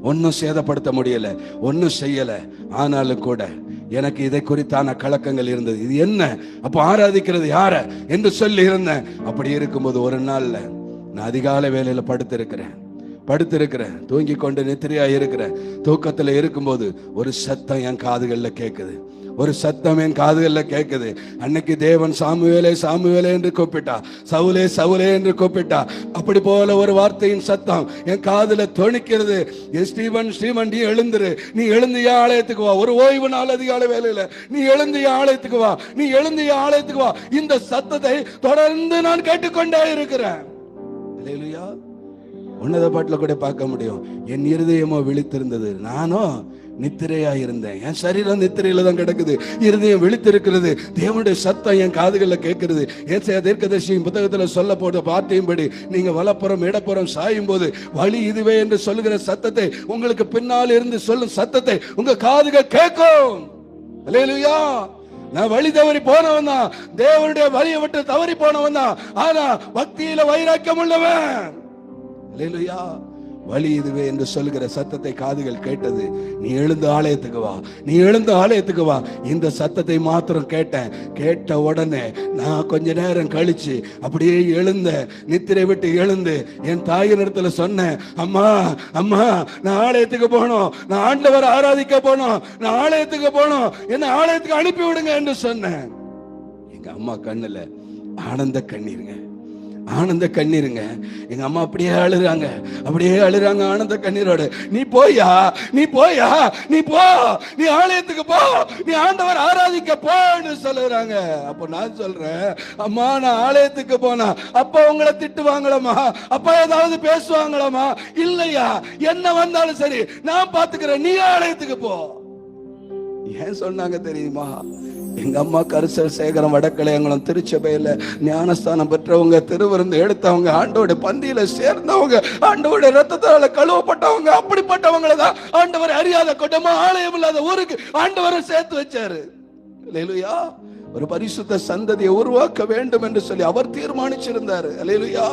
ஒன்னும் சேதப்படுத்த முடியல, ஒன்னும் செய்யல. ஆனாலும் கூட எனக்கு இதை குறித்தான கலக்கங்கள் இருந்தது. இது என்ன, அப்போ ஆராதிக்கிறது யார என்று சொல்லி இருந்தேன். அப்படி இருக்கும்போது ஒரு நாள்ல நான் அதிகாலை வேலையில படுத்திருக்கிறேன், தூங்கி கொண்டு நித்திரையா இருக்கிறேன். தூக்கத்துல இருக்கும்போது ஒரு சத்தம் என் காதுகள்ல கேட்குது. ஒரு சத்தம் என் காதுகள்ல கேட்குது. அன்னைக்கு தேவன் சாமுவேலே சாமுவேலே என்று கூப்பிட்டா, சவுலே சவுலே என்று கூப்பிட்டா. அப்படி போல ஒரு வார்த்தையின் சத்தம் என் காதுல தொனிக்கிறது. ஸ்டீவன் ஸ்டீவன் நீ எழுந்துரு, நீ எழுந்து ஆலயத்துக்கு வா. ஒரு ஓய்வு நாள் அதிகாலை வேலையில நீ எழுந்து ஆலயத்துக்கு வா, நீ எழுந்து ஆலயத்துக்கு வா. இந்த சத்தத்தை தொடர்ந்து நான் கேட்டுக்கொண்டே இருக்கிறேன். அல்லேலூயா. உன்னத பாட்டில் கூட பார்க்க முடியும், என் இருதயமோ விழித்திருந்தது, நானும் நித்திரையா இருந்தேன். என் சரீரம் நித்திரையில தான் கிடக்குது, இருதயம் விழித்திருக்கிறது, தேவனுடைய சத்தம் என் காதுகளில் கேட்கிறது. ஏசாயா தீர்க்கதரிசியின் புத்தகத்தில் சொல்ல போட்ட வார்த்தையின்படி நீங்க வலப்புறம் இடப்புறம் சாயும் போது வழி இதுவே என்று சொல்லுகிற சத்தத்தை, உங்களுக்கு பின்னால் இருந்து சொல்லும் சத்தத்தை உங்க காதுகள் கேட்கும். அல்லேலூயா. நான் வழி தவறி போனவன் தான், தேவனுடைய வழியை விட்டு தவறி போனவன் தான், ஆனா பக்தியில வைராக்கியம் உள்ளவன். அல்லேலூயா. வழி இதுவே என்று சொல்லுகிற சத்தத்தை காதுகள் கேட்டது. நீ எழுந்து ஆலயத்துக்கு வா, நீ எழுந்து ஆலயத்துக்கு வா. இந்த சத்தத்தை மாத்திரம் கேட்டேன். கேட்ட உடனே நான் கொஞ்ச நேரம் கழிச்சு அப்படியே எழுந்த, நித்திரை விட்டு எழுந்து என் தாயின் இடத்துல சொன்னேன், அம்மா அம்மா நான் ஆலயத்துக்கு போனோம், நான் ஆண்டவரை ஆராதிக்க போனோம், நான் ஆலயத்துக்கு போனோம், என்ன ஆலயத்துக்கு அனுப்பி விடுங்க என்று சொன்னேன். எங்க அம்மா கண்ணுல ஆனந்த கண்ணீருங்க, ஆனந்த கண்ணீருங்க. எங்க அம்மா அப்படியே அழுறாங்க, அப்படியே அழுறாங்க ஆனந்த கண்ணீரோட. நீ போயா, நீ போயா, நீ போ, நீ ஆலயத்துக்கு போ, நீ ஆண்டவர் ஆராதிக்க போன்னு சொல்லுறாங்க. அப்ப நான் சொல்றேன், அம்மா நான் ஆலயத்துக்கு போனா அப்பா உங்களை திட்டுவாங்களமா, அப்பா ஏதாவது பேசுவாங்களமா? இல்லையா, என்ன வந்தாலும் சரி நான் பாத்துக்கிறேன், நீ ஆலயத்துக்கு போ. ஏன் சொன்னாங்க தெரியுமா? எங்க அம்மா கரிசல் சேகரம் வடக்கலையங்குளம் திருச்சபையில ஞானஸ்தானம் பெற்றவங்க, திருவிருந்து எடுத்தவங்க, ஆண்டோட பந்தியில சேர்ந்தவங்க, ஆண்டோட ரத்தத்தால கழுவப்பட்டவங்க. அப்படிப்பட்டவங்களை தான் ஆண்டவர் அறியாத கூட்டமா, ஆலயம் இல்லாத ஊருக்கு ஆண்டவரை சேர்த்து வச்சாரு. அல்லேலூயா. ஒரு பரிசுத்த சந்ததியை உருவாக்க வேண்டும் என்று சொல்லி அவர் தீர்மானிச்சிருந்தாரு. அல்லேலூயா.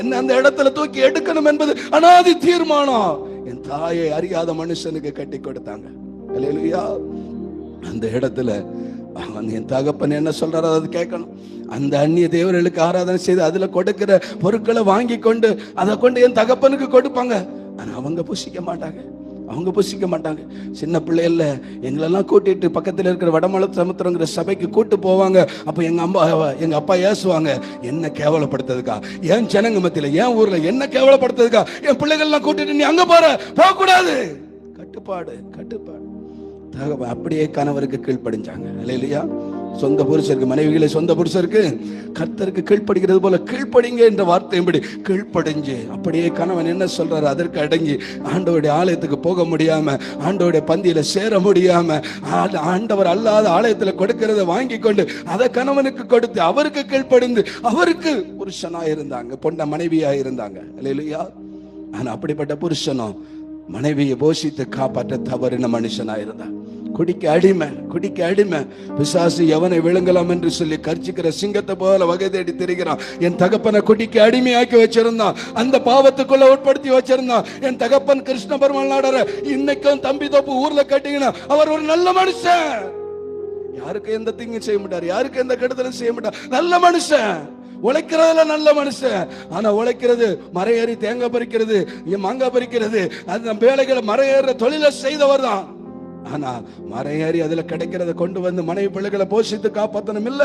என்ன அந்த இடத்துல தூக்கி எடுக்கணும் என்பது அனாதி தீர்மானம். என் தாயை அறியாத மனுஷனுக்கு கட்டி கொடுத்தாங்க. அல்லேலூயா. அந்த இடத்துல என் தகப்பன் என்ன சொல்றாரோ அதை கேட்கணும். அந்த அந்நிய தேவர்களுக்கு ஆராதனை செய்து அதுல கொடுக்கிற பொருட்களை வாங்கி கொண்டு அதை கொண்டு என் தகப்பனுக்கு கொடுப்பாங்க. ஆனா அவங்க புசிக்க மாட்டாங்க, அவங்க புசிக்க மாட்டாங்க. சின்ன பிள்ளைல எங்களெல்லாம் கூட்டிட்டு பக்கத்தில் இருக்கிற வடமலை சமுத்திரங்கிற சபைக்கு கூட்டு போவாங்க. அப்ப எங்க அப்பா ஏசுவாங்க, என்ன கேவலப்படுத்துறதுக்கா, ஏன் ஜனங்க மத்தியில, ஏன் ஊர்ல என்ன கேவலப்படுத்துறதுக்கா என் பிள்ளைகள்லாம் கூட்டிட்டு நீ அங்க போக கூடாது. கட்டுப்பாடு, கட்டுப்பாடு. அப்படியே கணவருக்கு கீழ்ப்படிஞ்சாங்க. அல்லேலூயா. சொந்த புருஷருக்கு, மனைவிகளை சொந்த புருஷருக்கு கர்த்தருக்கு கீழ்ப்படுகிறது போல கீழ்ப்படிங்க என்ற வார்த்தையின்படி கீழ்ப்படிஞ்சு அப்படியே கணவன் என்ன சொல்றாரு அதற்கு அடங்கி ஆண்டவருடைய ஆலயத்துக்கு போக முடியாம, ஆண்டவருடைய பந்தியில சேர முடியாம, ஆண்டவர் அல்லாத ஆலயத்துல கொடுக்கிறத வாங்கி கொண்டு அதை கணவனுக்கு கொடுத்து அவருக்கு கீழ்ப்படிந்து அவருக்கு புருஷனா இருந்தாங்க, பொண்ண மனைவியா இருந்தாங்க. அல்லேலூயா. ஆனா அப்படிப்பட்ட புருஷனும் மனைவியை போஷித்து காப்பாற்ற தவறின மனுஷனா இருந்தான். குடிக்க அடிமை, குடிக்க அடிமை. பிசாசு எவனை விழுங்கலாம் என்று சொல்லி கர்ச்சிக்கிற சிங்கத்தை போல வகை தேடி திரிகிறான். என் தகப்பனை குடிக்க அடிமையாக்கி வச்சிருந்தான், அந்த பாவத்துக்குள்ள உட்படுத்தி வச்சிருந்தான். என் தகப்பன் கிருஷ்ண பெருமாள் நாடர இன்னைக்கும் தம்பி தோப்பு ஊர்ல கட்டிங்கன்னா அவர் ஒரு நல்ல மனுஷன். யாருக்கு எந்த தீங்கும் செய்ய மாட்டார், யாருக்கு எந்த கெடுதலும் செய்ய மாட்டார். நல்ல மனுஷன், உழைக்கிறதுல நல்ல மனுஷன். ஆனா உழைக்கிறது, மரையேறி தேங்காய் பறிக்கிறது, மாங்காய் பறிக்கிறது, அந்த வேலைகளை மரையேற தொழிலை செய்தவர் தான். ஆனா மரையேறி அதுல கிடைக்கிறத கொண்டு வந்து மனைவி பிள்ளைகளை போஷித்து காப்பாற்றணும் இல்ல.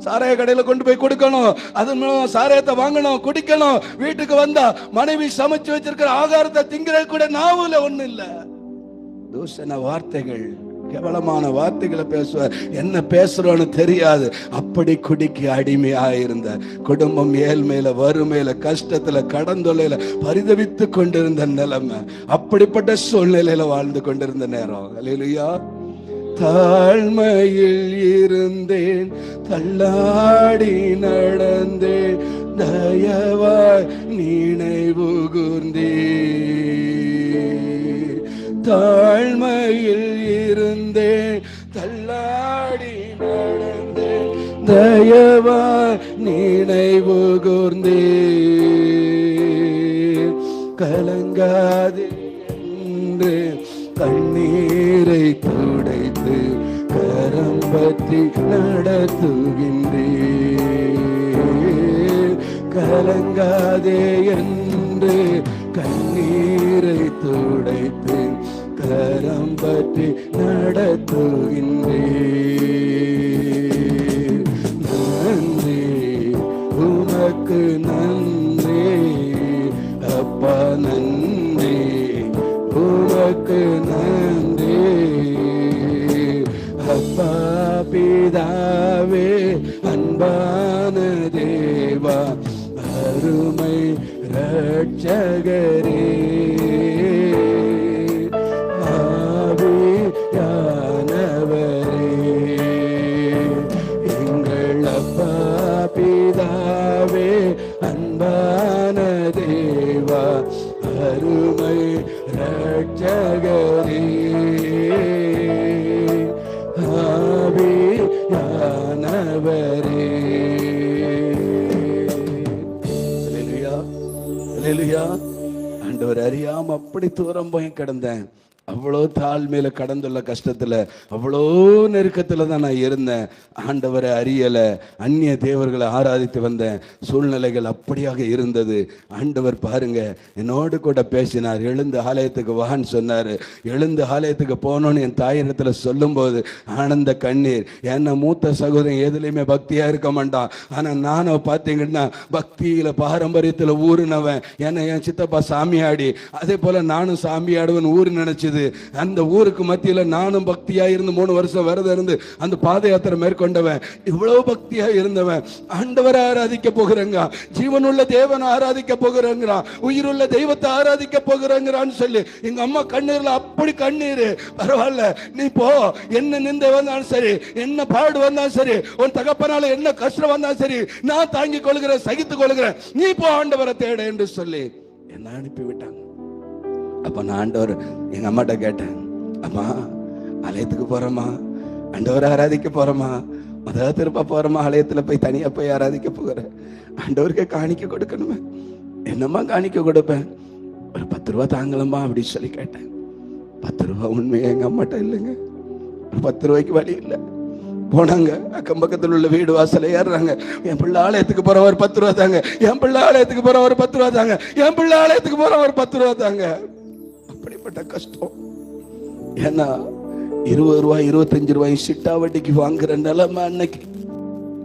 சாராய கடையில கொண்டு போய் கொடுக்கணும், அது மூலம் சாராயத்தை வாங்கணும், குடிக்கணும். வீட்டுக்கு வந்தா மனைவி சமைச்சு வச்சிருக்கிற ஆகாரத்தை திங்கிறது கூட நாவுல ஒண்ணு இல்ல. தூஷண வார்த்தைகள், கேவலமான வார்த்தைகளை பேசுவார். என்ன பேசுறோன்னு தெரியாது. அப்படி குடிக்கு அடிமையா இருந்த குடும்பம் ஏழ்மையில, வறுமையில, கஷ்டத்துல, கடந்தொலையில பரிதவித்து கொண்டிருந்த நிலைமை, அப்படிப்பட்ட சூழ்நிலையில வாழ்ந்து கொண்டிருந்த நேரம். அல்லேலூயா. தாழ்மையில் இருந்தேன், தள்ளாடி நடந்தேன், தயவாய் நினைவு கூர்ந்தேன். தாழ்மையில் இருந்தேன், தள்ளாடி நடந்தேன், தயவாய் நினைவு கூர்ந்தேன். கலங்காதே என்று கண்ணீரை துடைத்து கரம் பற்றி நடத்துகின்றேன். கலங்காதே என்று கண்ணீரை துடைத்து கரம் பற்றி நடத்துகின்றேன். நன்றி உமக்கு நன்றி அப்பா, நன்றி உமக்கு நன்றி அப்பா. பிதாவே, அன்பான தேவா, அருமை ரட்சகரே, ஆவியானவரே, ரட்சகரே ஆவியானவரே. அல்லேலூயா, அல்லேலூயா. ஆண்டவர் அறியாம அப்படி தூரம் போய் கிடந்தேன். அவ்வளோ தாழ்மையில கடந்துள்ள கஷ்டத்துல, அவ்வளோ நெருக்கத்துல தான் நான் இருந்தேன். ஆண்டவரை அறியலை, அந்நிய தேவர்களை ஆராதித்து வந்தேன். சூழ்நிலைகள் அப்படியாக இருந்தது. ஆண்டவர் பாருங்க என்னோடு கூட பேசினார். எழுந்து ஆலயத்துக்கு வான்னு சொன்னார். எழுந்து ஆலயத்துக்கு போனோன்னு என் தாயிடத்துல சொல்லும்போது ஆனந்த கண்ணீர். ஏன்னா மூத்த சகோதரன் எதுலையுமே பக்தியா இருக்க மாட்டான். ஆனா நானும் பார்த்தீங்கன்னா பக்தியில பாரம்பரியத்தில் ஊருனவன். ஏன்னா என் சித்தப்பா சாமியாடி, அதே போல நானும் சாமியாடுவன் ஊரு நினைச்சது. அந்த ஊருக்கு மத்தியில நானும் பக்தியா இருந்து 3 வருஷம் விரதம் இருந்து அந்த பாத யாத்திரை மேற்கொண்டவன். இவ்வளவு பக்தியா இருந்தவன் ஆண்டவரை ஆராதிக்க போகிறேங்க, ஜீவனுள்ள தேவனை ஆராதிக்க போகிறேங்கிறான், உயிருள்ள தெய்வத்தை ஆராதிக்க போகிறேங்கிறான்னு சொல்லி எங்க அம்மா கண்ணீர்ல அப்படி கண்ணீர். பரவாயில்ல நீ போ, என்ன நிந்தை வந்தாலும் சரி, என்ன பாடு வந்தாலும் சரி, உன் தகப்பனால என்ன கஷ்டம் வந்தாலும் சரி, நான் தாங்கிக் கொள்கிறேன், சகித்துக் கொள்கிறேன், நீ போ ஆண்டவரை தேட என்று சொல்லி என்ன அனுப்பி விட்டாங்க. அப்ப நான் ஆண்டவர் எங்க அம்மாட்ட கேட்டேன், அம்மா ஆலயத்துக்கு போறோமா, ஆண்டவரை ஆராதிக்க போறோமா, முதல்ல திருப்ப போறோமா, ஆலயத்துல போய் தனியா போய் ஆராதிக்க போகிறேன், ஆண்டவருக்கு காணிக்க கொடுக்கணுமே, என்னம்மா காணிக்க கொடுப்பேன், ஒரு 10 ரூபா தாங்கலம்மா அப்படின்னு சொல்லி கேட்டேன். 10 ரூபா உண்மையா எங்க அம்மாட்ட இல்லைங்க. ஒரு 10 ரூபாய்க்கு வழி இல்லை. போனாங்க, அக்கம் பக்கத்தில் உள்ள வீடு வாசல ஏறுறாங்க, என் பிள்ளை ஆலயத்துக்கு போற ஒரு 10 ரூபா தாங்க, என் பிள்ளை ஆலயத்துக்கு போற ஒரு 10 ரூபா தாங்க, என் பிள்ளை ஆலயத்துக்கு போற ஒரு 10 ரூபா தாங்க. அப்படிப்பட்ட கஷ்டம். ஏன்னா 20 ரூபாய் 25 ரூபாய் சிட்டா வட்டிக்கு வாங்குற நிலைமை அன்னைக்கு.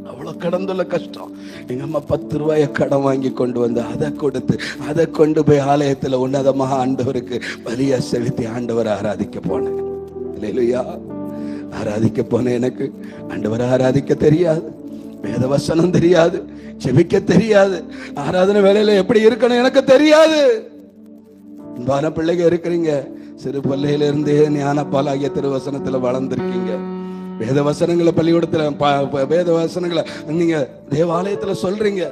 அவ்வளவு கடந்துள்ள கஷ்டம். எங்க அம்மா 10 ரூபாய கடன் வாங்கி கொண்டு வந்து அதை கொடுத்து அதை கொண்டு போய் ஆலயத்துல உன்னதமாக ஆண்டவருக்கு பலியா செலுத்தி ஆண்டவரை ஆராதிக்க போனேன். அல்லேலூயா. ஆராதிக்க போன எனக்கு ஆண்டவரை ஆராதிக்க தெரியாது, வேத வசனம் தெரியாது, ஜெபிக்க தெரியாது, ஆராதனை வேலையில எப்படி இருக்கணும் எனக்கு தெரியாது. அன்பான பிள்ளைங்க இருக்கிறீங்க, சிறு பிள்ளையில இருந்தே ஞானப்பாலாகிய திருவசனத்துல வளர்ந்துருக்கீங்க. வேத வசனங்களை பள்ளிக்கூடத்துல வேத வசனங்களை நீங்க தேவாலயத்துல சொல்றீங்க.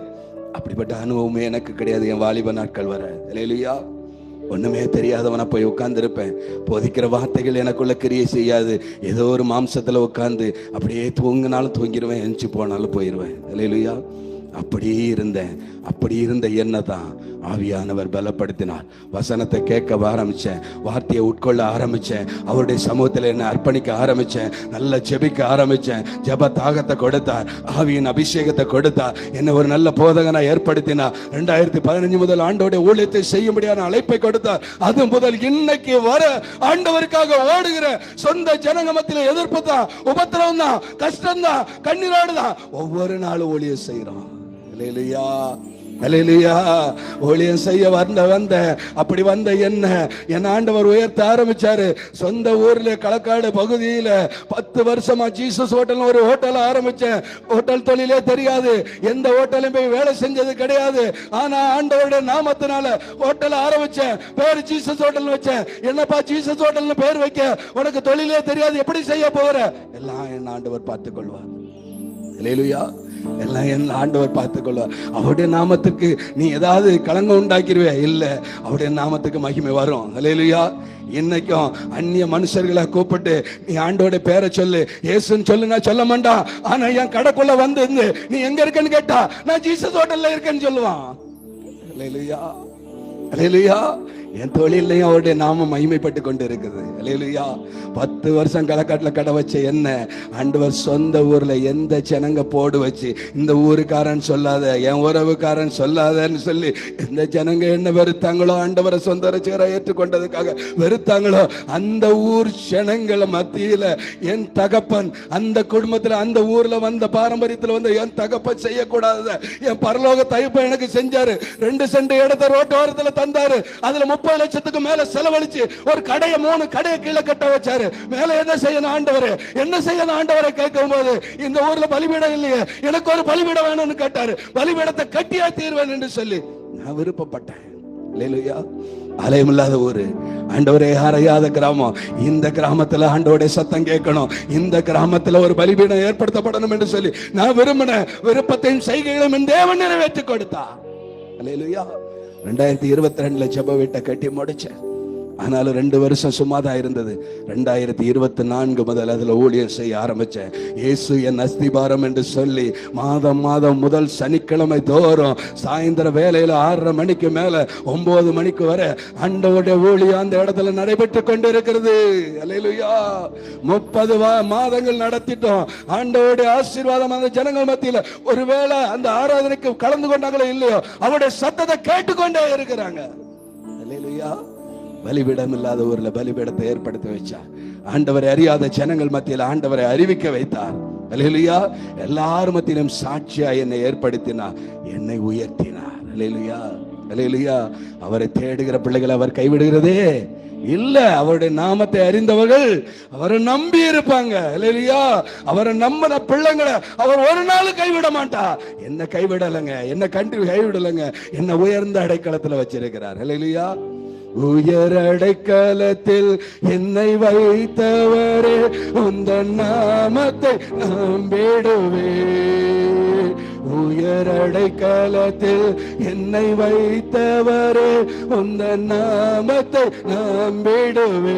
அப்படிப்பட்ட அனுபவமே எனக்கு கிடையாது என் வாலிப நாட்கள் வர. இல்லையா, ஒண்ணுமே தெரியாதவனா போய் உட்கார்ந்து இருப்பேன். போதிக்கிற வார்த்தைகள் எனக்குள்ள கிரியை செய்யாது. ஏதோ ஒரு மாம்சத்துல உட்கார்ந்து அப்படியே தூங்கினாலும் தூங்கிடுவேன், எஞ்சி போனாலும் போயிடுவேன். இல்லையா, அப்படியே இருந்தேன். அப்படி இருந்த என்ன தான் ஆவியானவர் பலப்படுத்தினார். வசனத்தை கேட்க ஆரம்பிச்சேன், வார்த்தையை உட்கொள்ள ஆரம்பிச்சேன், அவருடைய சமூகத்தில் என்ன அர்ப்பணிக்க ஆரம்பிச்சேன், நல்ல ஜெபிக்க ஆரம்பிச்சேன். ஜெப தாகத்தை கொடுத்தார், ஆவியின் அபிஷேகத்தை கொடுத்தார், என்ன ஒரு நல்ல போதகனா ஏற்படுத்தினார். 2015 முதல் ஆண்டவருடைய ஊழியத்தை செய்யும்படியான அழைப்பை கொடுத்தார். அது முதல் இன்னைக்கு வர ஆண்டவருக்காக ஓடுகிற சொந்த ஜனங்கமத்தில் எதிர்ப்பு தான், உபத்திரவம் தான், கஷ்டம் தான், கண்ணீரோடு தான் ஒவ்வொரு நாளும் ஊழியம் செய்யறோம். அல்லேலூயா, அல்லேலூயா. ஊழியம் செய்ய வந்த அப்படி வந்த என்ன ஆண்டவர் உயர்த்த ஆரம்பிச்சாரு. சொந்த ஊர்ல களக்காடு பகுதியில 10 வருஷமா ஜீசஸ் ஹோட்டல் ஒரு ஹோட்டல் ஆரம்பிச்சேன். ஹோட்டல் தொழிலே தெரியாது, எந்த ஹோட்டலும் போய் வேலை செஞ்சது கிடையாது. ஆனா ஆண்டவருடைய நாமத்தினால ஹோட்டல் ஆரம்பிச்சேன். பேர் ஜீசஸ் ஹோட்டல் வச்சேன். என்னப்பா ஜீசஸ் ஹோட்டல்னு பேர் வைக்க, உனக்கு தொழிலே தெரியாது, எப்படி செய்ய போகிற? எல்லாம் என்ன ஆண்டவர் பார்த்துக் கொள்வார். அல்லேலூயா. எல்லாம் என் ஆண்டவர் பார்த்துக்கொள்வார். அவருடைய நாமத்துக்கு நீ ஏதாவது களங்கம் உண்டாக்கிடுவே இல்ல, அவருடைய நாமத்துக்கு மகிமை வரும். அல்லேலூயா. இன்னைக்கும் அந்நிய மனுஷர்களை கூப்பிட்டு நீ ஆண்டோட பேரை சொல்லு, இயேசுன்னு சொல்லு, நான் சொல்ல மாட்டான். ஆனா என் கடைக்குள்ள வந்து நீ எங்க இருக்கன்னு கேட்டா நான் ஜீசஸ் ஹோட்டல்ல இருக்கேன்னு சொல்லுவான். அல்லேலூயா, அல்லேலூயா. என் தொழிலையும் அவருடைய நாமம் மகிமைப்பட்டு கொண்டு இருக்குது. அல்லேலூயா. 10 வருஷம் களக்காட்டில் கடை வச்ச என்ன ஆண்டவர் சொந்த ஊர்ல எந்த ஜனங்க போடு வச்சு, இந்த ஊருக்காரன் சொல்லாத, என் உறவுக்காரன் சொல்லாதன்னு சொல்லி எந்த ஜனங்க என்ன வெறுத்தாங்களோ, ஆண்டவரை சொந்த ரட்சகரா ஏற்றுக்கொண்டதுக்காக வெறுத்தாங்களோ, அந்த ஊர் ஜனங்கள மத்தியில என் தகப்பன் அந்த குடும்பத்துல அந்த ஊர்ல வந்த பாரம்பரியத்துல வந்து என் தகப்பன் செய்யக்கூடாத என் பரலோக தகப்பன் எனக்கு செஞ்சாரு. 2 சென்ட் இடத்த ரோட்டோரத்துல தந்தாரு. அதுல 30 லட்சத்துக்கு மேல செலவழிச்சு ஒரு கடையை 3 கடையை கீழே கட்ட வச்சாரு. மேல என்ன செய்யணும் ஆண்டவரே, என்ன செய்யணும் ஆண்டவரை கேட்கும் போது, இந்த ஊர்ல பலிபீடம் இல்லையே, எனக்கு ஒரு பலிபீடம் வேணும்னு கேட்டாரு. பலிபீடத்தை கட்டியா தீர்வேன் என்று சொல்லி நான் விருப்பப்பட்டேன். அல்லேலூயா. ஆலயம் இல்லாத ஊரு, ஆண்டவரே அறியாத கிராமம். இந்த கிராமத்துல ஆண்டவருடைய சத்தம் கேட்கணும், இந்த கிராமத்துல ஒரு பலிபீடம் ஏற்படுத்தப்படணும் என்று சொல்லி நான் விரும்பின விருப்பத்தையும் செய்கைகளும் என் தேவன் நிறைவேற்றி கொடுத்தா. அல்லேலூயா. 2022 ஜெப வீட்டை கட்டி முடிச்சேன். ஆனாலும் 2 வருஷம் சும்மா தான் இருந்தது. 2024 முதல் அதில் ஊழியம் செய்ய ஆரம்பித்தேன். இயேசு என் அஸ்திபாரம் என்று சொல்லி மாதம் முதல் சனிக்கிழமை தோறும் சாயந்தர வேலையில் 6:30 மணிக்கு மேல 9 மணிக்கு வரை ஆண்டவருடைய ஊழியம் அந்த இடத்துல நடைபெற்று கொண்டு இருக்கிறது. அல்லேலூயா. 30 மாதங்கள் நடத்திட்டோம். ஆண்டவருடைய ஆசீர்வாதம் அந்த ஜனங்கள் மத்தியில் ஒருவேளை அந்த ஆராதனைக்கு கலந்து கொண்டாங்களோ இல்லையோ அவருடைய சத்தத்தை கேட்டுக்கொண்டே இருக்கிறாங்க. அல்லேலூயா. பலிபீடம் இல்லாத ஊர்ல பலிபீடத்தை ஏற்படுத்தி வச்சார். ஆண்டவரை அறியாத ஜனங்கள் மத்தியில் ஆண்டவரை அறிவிக்க வைத்தார். அல்லேலூயா. எல்லாரும் மத்தியிலும் சாட்சியா என்னை ஏற்படுத்தினார், என்னை உயர்த்தினார். அல்லேலூயா. அல்லேலூயா. அவரை தேடுகிற பிள்ளைகளை அவர் கைவிடுகிறதே இல்ல. அவருடைய நாமத்தை அறிந்தவர்கள் அவரை நம்பி இருப்பாங்க. அல்லேலூயா. அவரை நம்பின பிள்ளைங்களை அவர் ஒரு நாள் கைவிட மாட்டார். என்ன கைவிடலைங்க, என்ன கைவிடலைங்க, என்ன உயர்ந்த அடைக்கலத்துல வச்சிருக்கிறார். அல்லேலூயா. உயர் அடைக்கலத்தில் என்னை வைத்தவரே உந்தன் நாமத்தை நம்பிடுவே. உயர் அடைக்கலத்தில் என்னை வைத்தவரே உந்தன் நாமத்தை நம்பிடுவே.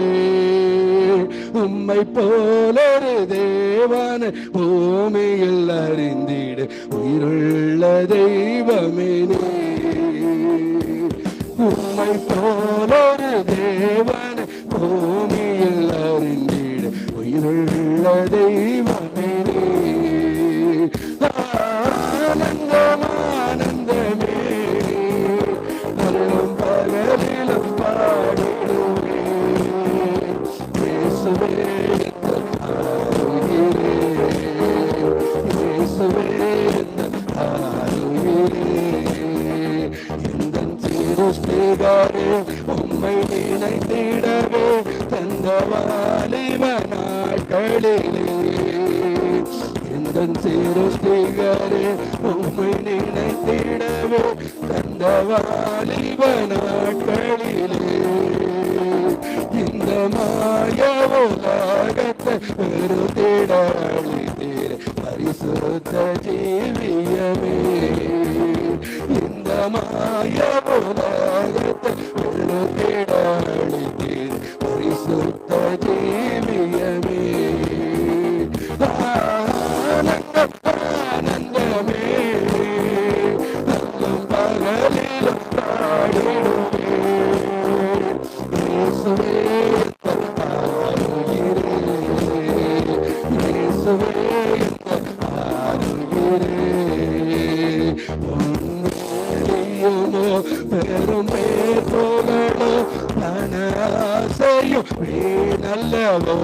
உம்மை போலொரு தேவன் பூமியில் அறிந்திடு உயிருள்ள தெய்வமே நீ. உம்மை போலொரு தேவன் பூமியில் அறிந்திடு உயிருள்ள தெய்வமே நீ. ஆனந்தமே நல்லும் பகலிலும் பாடிடுவே. இயேசுவே இயேசுவே உம்மை நினைத்திடவே தந்த வாலிப நாட்களிலே. எந்தன் சிருஷ்டிகரே உம்மை நினைத்திடவே தந்த வாலிப நாட்களிலே. இந்த மாய உலகத்தை வெறுத்திட அளித்தீர் பரிசுத்த ஜீவியமே. இந்த மாய உலகத்தை வெறுத்திட அளித்தீர் பரிசுத்த ஜீவியமே. ஆனந்தமே நல்லும் பகலிலும் பாடிடுவே. இயேசுவே இயேசுவே பெரும் பேர் போகலோ பண ஆசையும் நல்லவோ.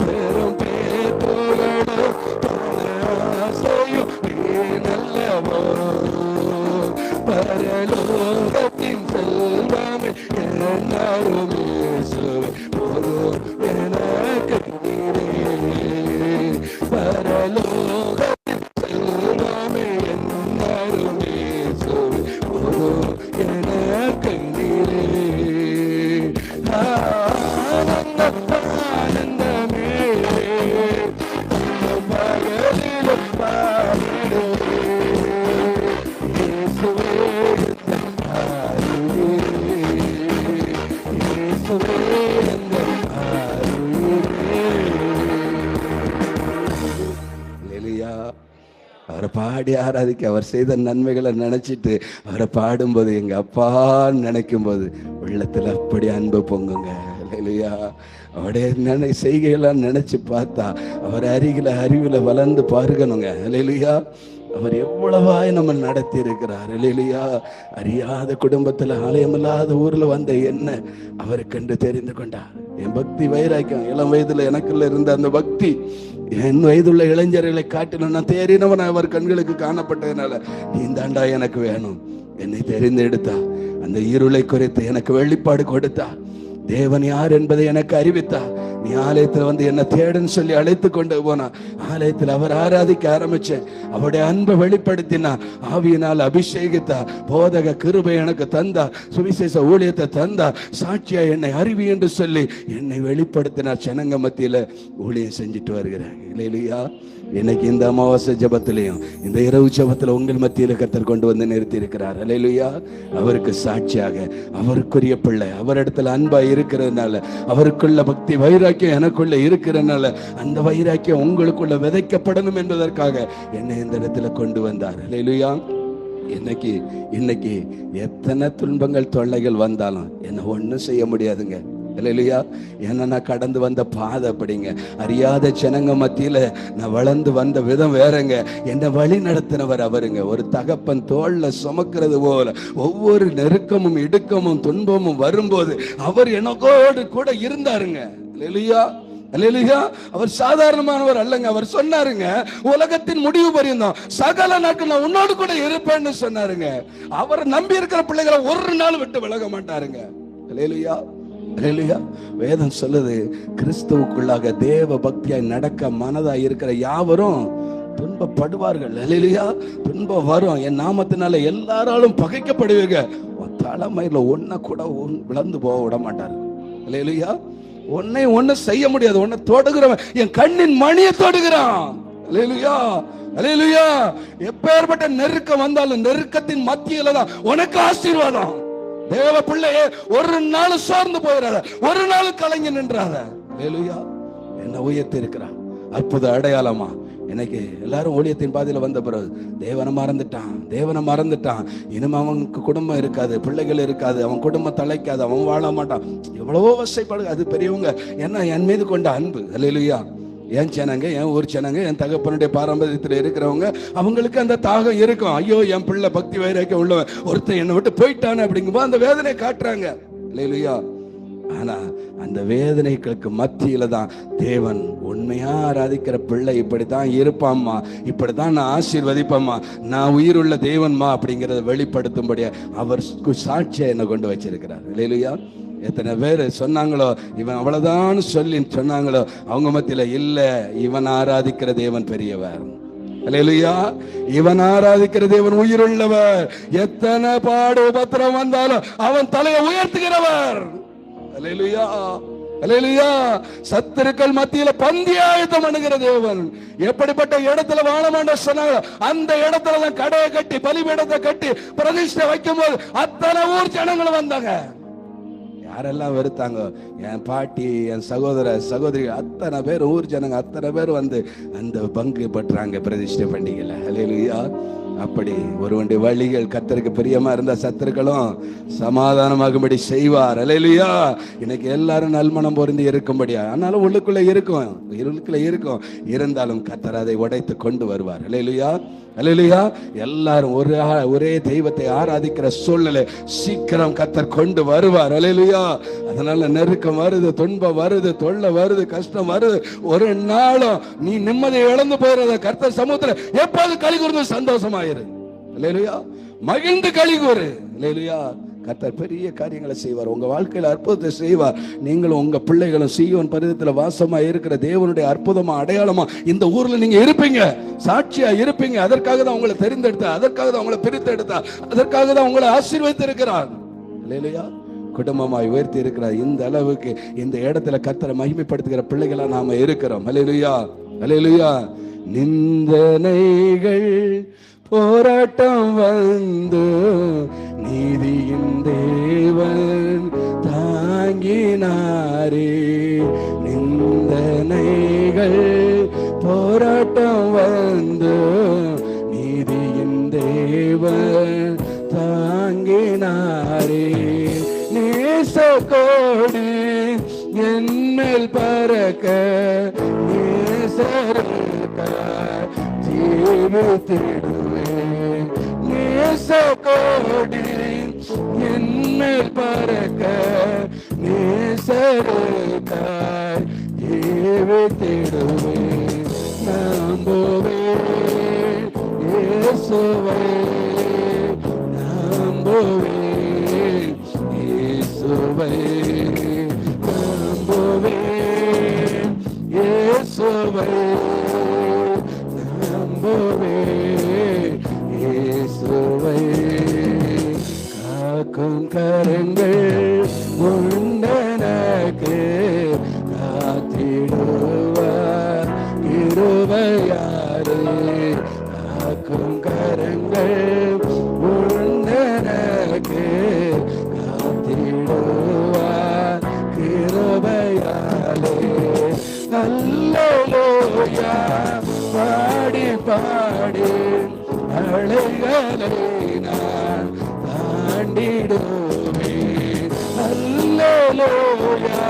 பெரும் பேர் போகலோ பண ஆசையும் நல்லவோ. பரலோகத்தின் செல்வமே எல்லாரும் போதும் எனக்கு நீரே. பரலோகத்தின் செல்வமே எல்லாரும் போதும் எனக்கு நீரே. ஆனந்தமே பகலிலும் பாடிடுவே. அவரை பாடி ஆராதிக்க, அவர் செய்த நன்மைகளை நினைச்சிட்டு அவரை பாடும்போது எங்க அப்பான்னு நினைக்கும் போது உள்ளத்துல அப்படி அன்பு பொங்குங்க. இல்லையா? அவருடைய செய்கையெல்லாம் நினைச்சு பார்த்தா அவர் அருகில அறிவுல வளர்ந்து பாருங்கணுங்க. இல்லையா? அவர் எவ்வளவாய் நம்ம நடத்தி இருக்கிறார். இல்லையா? அறியாத குடும்பத்துல ஆலயமில்லாத ஊர்ல வந்த என்ன அவருக்கென்று தெரிந்து கொண்டார். என் பக்தி வைராக்கியம் இளம் வயதுல எனக்குள்ள இருந்த அந்த பக்தி என் வயதுள்ள இளைஞர்களை காட்டிலும் நான் தேறினவன் அவர் கண்களுக்கு காணப்பட்டதுனால நீ தாண்டா எனக்கு வேணும். என்னை தெரிந்தெடுத்தா, அந்த இருளை குறித்து எனக்கு வெளிப்பாடு கொடுத்தா, தேவன் யார் என்பதை எனக்கு அறிவித்தா. நீ ஆலயத்துல வந்து என்ன தேடுன்னு சொல்லி அழைத்து கொண்டு போனா. ஆலயத்தில் அவர் ஆராதிக்க ஆரம்பிச்சேன். அவருடைய அன்பை வெளிப்படுத்தினா, ஆவியினால் அபிஷேகித்தா, போதக கிருபை எனக்கு தந்தா, சுவிசேஷ ஊழியத்தை தந்தா, சாட்சியா என்னை அறிவி என்று சொல்லி என்னை வெளிப்படுத்தினார். ஜனங்க மத்தியில ஊழியம் செஞ்சுட்டு வருகிறேன். இல்லையா? இன்னைக்கு இந்த அமாவாசை ஜபத்திலையும் இந்த இரவு ஜபத்துல உங்கள் மத்தியில கர்த்தர் கொண்டு வந்து நிறுத்தி இருக்கிறார். அல்லேலூயா. அவருக்கு சாட்சியாக, அவருக்குரிய பிள்ளை, அவரிடத்துல அன்பா இருக்கிறதுனால, அவருக்குள்ள பக்தி வைராக்கியம் எனக்குள்ள இருக்கிறதுனால, அந்த வைராக்கியம் உங்களுக்குள்ள விதைக்கப்படணும் என்பதற்காக என்னை இந்த இடத்துல கொண்டு வந்தார். அல்லேலூயா. இன்னைக்கு எத்தனை துன்பங்கள் தொல்லைகள் வந்தாலும் என்ன ஒன்றும் செய்ய முடியாதுங்க. இல்லையா? ஏன்னா நான் கடந்து வந்த பாதை அப்படிங்க. அறியாத ஜனங்க மத்தியில நான் வளர்ந்து வந்த விதம் வேறங்க. என்னை வழி நடத்தினவர் அவருங்க. ஒரு தகப்பன் தோல்ல சுமக்கிறது போல ஒவ்வொரு நெருக்கமும் இடுக்கமும் துன்பமும் வரும்போது அவர் எனக்கோடு கூட இருந்தாருங்க. இல்லையா? அல்லேலூயா. அவர் சாதாரணமானவர் அல்லங்க. அவர் சொன்னாருங்க, உலகத்தின் முடிவு பரியந்தம் சகல நாட்கள் நான் உன்னோடு கூட இருப்பேன்னு சொன்னாருங்க. அவரை நம்பி இருக்கிற பிள்ளைகளை ஒரு நாள் விட்டு விலக மாட்டாருங்க. அல்லேலூயா. அல்லேலூயா. வேதம் சொல்லுது, கிறிஸ்துவுக்குள்ளாக தேவ பக்தியாய் நடக்க மனதாய் இருக்கிற யாவரும் துன்பப்படுவார்கள். அல்லேலூயா. துன்பம் வரும். என் நாமத்தினால எல்லாராலும் பகைக்கப்படுவீங்க. தலைமையில ஒன்ன கூட விளந்து போக விட மாட்டார். அல்லேலூயா. ஒன்னு செய்ய முடியாது. ஒன்ன தொடுகிறவன் என் கண்ணின் மணியை தொடுகிறான். அல்லேலூயா. அல்லேலூயா. எப்பேற்பட்ட நெருக்கம் வந்தாலும் நெருக்கத்தின் மத்தியில தான் உனக்கு ஆசீர்வாதம். தேவ பிள்ளையே, ஒரு நாள் சோர்ந்து போயிடாத, ஒரு நாள் கலங்கி நின்றாத. அல்லேலூயா. என்ன உயர்த்தி இருக்கிறான். அற்புத அடையாளமா இன்னைக்கு எல்லாரும் ஊழியத்தின் பாதையில வந்த பிறகு தேவனை மறந்துட்டான். இனிமே அவனுக்கு குடும்பம் இருக்காது, பிள்ளைகள் இருக்காது, அவன் குடும்பம் தலைக்காது, அவன் வாழ மாட்டான். எவ்வளவோ வசைப்படுது. அது பெரியவங்க என்ன என் மீது கொண்ட அன்பு. அல்லேலூயா. என் சேனங்க, என் ஊர் சேனங்க, என் தகப்பனுடைய பாரம்பரியத்தில் இருக்கிறவங்க, அவங்களுக்கு அந்த தாகம் இருக்கும். ஐயோ, என் பிள்ளை பக்தி வைராக்கியம் உள்ளவன் ஒருத்தன் என்னை விட்டு போயிட்டானே அப்படிங்கும்போது அந்த வேதனை காட்டுறாங்க. அல்லேலூயா. ஆனா அந்த வேதனைகளுக்கு மத்தியில தான் தேவன் உண்மையா ஆராதிக்கிற பிள்ளை இப்படித்தான் இருப்பாம்மா, இப்படித்தான் நான் ஆசீர்வதிப்பம்மா, நான் உயிருள்ள தேவன்மா அப்படிங்கிறத வெளிப்படுத்தும்படியா அவர் சாட்சியை என்ன கொண்டு வச்சிருக்கிறார். அல்லேலூயா. எத்தனை பேர் சொன்னாங்களோ இவன் அவ்வளவுதான் சொல்லி சொன்னாங்களோ, அவங்க மத்தியில இல்ல, இவன் ஆராதிக்கிற தேவன் பெரியவர். அல்லேலூயா. இவன் ஆராதிக்கிற தேவன் உயிருள்ளவர். எத்தனை பாடு உபத்திரம் வந்தாலும் அவன் தலையை உயர்த்துகிறவர். அல்லேலூயா. அல்லேலூயா. சத்துருக்கள் மத்தியில பந்தி ஆயத்தம் பண்ணுகிற தேவன். எப்படிப்பட்ட இடத்துல வாழ மாட்டோம் சொன்னாங்க, அந்த இடத்துல கடையை கட்டி பலிபீடத்தை கட்டி பிரதிஷ்டை வைக்கும் போது அத்தனை ஊர் ஜனங்களும் வந்தாங்க. யாரெல்லாம் வெறுத்தாங்க, என் பாட்டி, என் சகோதரி அத்தனை பேர், ஊர் ஜனங்க அத்தனை பேர் வந்து அந்த பங்கு பற்றாங்க பிரதிஷ்டை பண்டிகையில. அல்லேலூயா. அப்படி ஒருவனுடைய வழிகள் கர்த்தருக்கு பிரியமா இருந்த சத்துருக்களும் சமாதானமாகும்படி செய்வார். அல்லேலூயா. இன்னைக்கு எல்லாரும் நல்மனம் பொருந்தி இருக்கும்படியா, ஆனாலும் உள்ளுக்குள்ள இருக்கும் இருந்தாலும் கர்த்தர் அதை உடைத்து கொண்டு வருவார். அல்லேலூயா. அல்லேலூயா. எல்லாரும் ஒரே தெய்வத்தை ஆராதிக்கிற சூழ்நிலை சீக்கிரம் கர்த்தர் கொண்டு வருவார். அல்லேலூயா. அதனால நெருக்கம் வருது, துன்பம் வருது, தொல்லை வருது, கஷ்டம் வருது, ஒரு நாளும் நீ நிம்மதியை இழந்து போயிடுறத கர்த்தர் சமூகத்துல எப்போது களி கூர்ந்து சந்தோஷமாயிரு. அல்லேலூயா. மகிழ்ந்து களி கூறு. அல்லேலூயா. கர்த்தர் பெரிய காரியங்களை செய்வார். உங்க வாழ்க்கையில அற்புதத்தை செய்வார். நீங்களும் உங்க பிள்ளைகளும் சீயோன் பர்வதத்துல வாசமா இருக்கிற தேவனுடைய அற்புதமா அடையாளமா இந்த ஊர்ல நீங்க இருப்பீங்க, சாட்சியா இருப்பீங்க. அதற்காக தான் உங்களை தெரிந்தெடுத்தார், அதற்காக தான் உங்களை பிரித்து எடுத்தார், அதற்காக தான் உங்களை ஆசீர்வதித்து இருக்கிறார். அல்லேலூயா. குடும்பமாய் உயர்த்தி இருக்கிறார். இந்த அளவுக்கு இந்த இடத்துல கர்த்தரை மகிமைப்படுத்துகிற பிள்ளைகளா நாம இருக்கிறோம். அல்லேலூயா. அல்லேலூயா. நிந்தனைகள் போராட்டம் வந்து நீதியின் தேவன் தாங்கினாரே. நிந்தனைகள் போராட்டம் வந்து நீதியின் தேவன் தாங்கினாரே. நேசக்கோடி என்மேல் பறக்க நேசருக்க ஜீவித்திடுவேன். நேசக்கோடி என்மேல் பறக்க நேசருக்காய் ஜீவித்திடுவேன். நம்புவேன் இயேசுவை, நம்புவேன் இயேசுவை, நம்புவேன் இயேசுவை, நம்புவேன் இயேசுவை. காக்கும் கரங்கள் உண்டனக்கு காத்திடுவார் கிருபையா நான் தாண்டிடுவே. அல்லேலூயா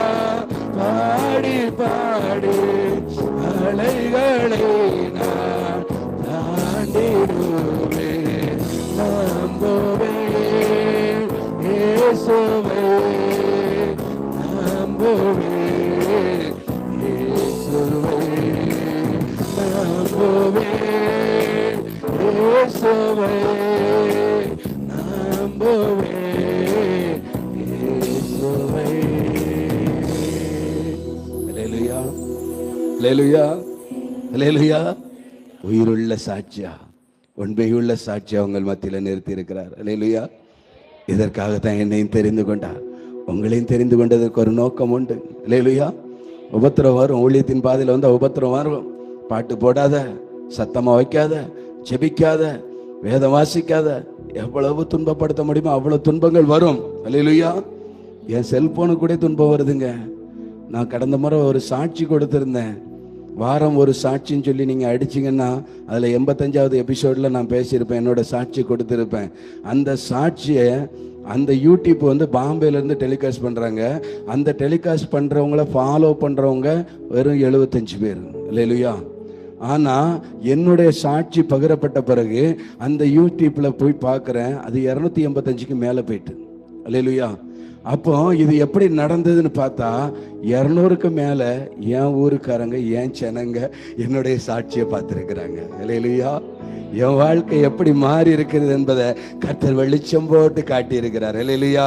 பாடி பாடி அலைகளை நான் தாண்டிடுவே. நம்புவே இயேசுவே, நம்புவே இயேசுவே, நம்புவே இயேசுவே, நம்புவே இயேசுவே. அல்லேலூயா, அல்லேலூயா, அல்லேலூயா. உயிருள்ள சாட்சியா, உண்மையுள்ள சாட்சியா உங்கள் மத்தியில் நிறுத்தி இருக்கிறார். அல்லேலூயா. இதற்காகத்தான் என்னையும் தெரிந்து கொண்டார், உங்களையும் தெரிந்து கொண்டதற்கு ஒரு நோக்கம் உண்டு. அல்லேலூயா. உபத்திரம் வரும், ஊழியத்தின் பாதையில் வந்து உபத்திரம் வரும். பாட்டு போடாத, சத்தமா வைக்காத, ஜெபிக்காத, வேதம் வாசிக்காத, எவ்வளவு துன்பப்படுத்த முடியுமோ அவ்வளவு துன்பங்கள் வரும். அல்லேலூயா. என் செல்போனுக்கு கூட துன்பம் வருதுங்க. நான் கடந்த முறை ஒரு சாட்சி கொடுத்திருந்தேன். வாரம் ஒரு சாட்சின்னு சொல்லி நீங்கள் அடிச்சிங்கன்னா அதில் 85வது எபிசோடில் நான் பேசியிருப்பேன், என்னோட சாட்சி கொடுத்துருப்பேன். அந்த சாட்சியை அந்த யூடியூப் வந்து பாம்பேலேருந்து டெலிகாஸ்ட் பண்ணுறாங்க. அந்த டெலிகாஸ்ட் பண்ணுறவங்கள ஃபாலோ பண்ணுறவங்க வெறும் 75 பேர். இல்லையா? ஆனால் என்னுடைய சாட்சி பகிரப்பட்ட பிறகு அந்த யூடியூப்பில் போய் பார்க்குறேன், அது 285க்கு மேலே போயிட்டு. இல்லையா? அப்போ இது எப்படி நடந்ததுன்னு பார்த்தா 200க்கு மேலே என் ஊருக்காரங்க, என் ஜனங்க என்னுடைய சாட்சியை பார்த்துருக்குறாங்க. இல்லையா? என் வாழ்க்கை எப்படி மாறி இருக்கிறது என்பதை கர்த்தர் வெளிச்சம் போட்டு காட்டியிருக்கிறார். இல்லையா?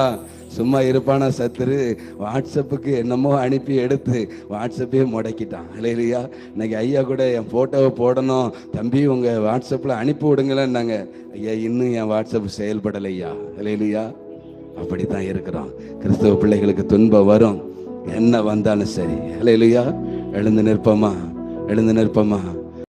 சும்மா இருப்பானா சத்துரு? வாட்ஸ்அப்புக்கு என்னமோ அனுப்பி எடுத்து வாட்ஸ்அப்பே முடக்கிட்டான். இல்லையா? இன்னைக்கு ஐயா கூட என் ஃபோட்டோவை போடணும், தம்பி உங்கள் வாட்ஸ்அப்பில் அனுப்பி விடுங்களேன்னாங்க. ஐயா இன்னும் என் வாட்ஸ்அப் செயல்படலையா. இல்லையா? அப்படி தான் இருக்கிறோம். கிறிஸ்தவ பிள்ளைகளுக்கு துன்பம் வரும், என்ன வந்தாலும் சரி. இல்லையா? எழுந்து நிற்போமா, எழுந்து நிற்போமா.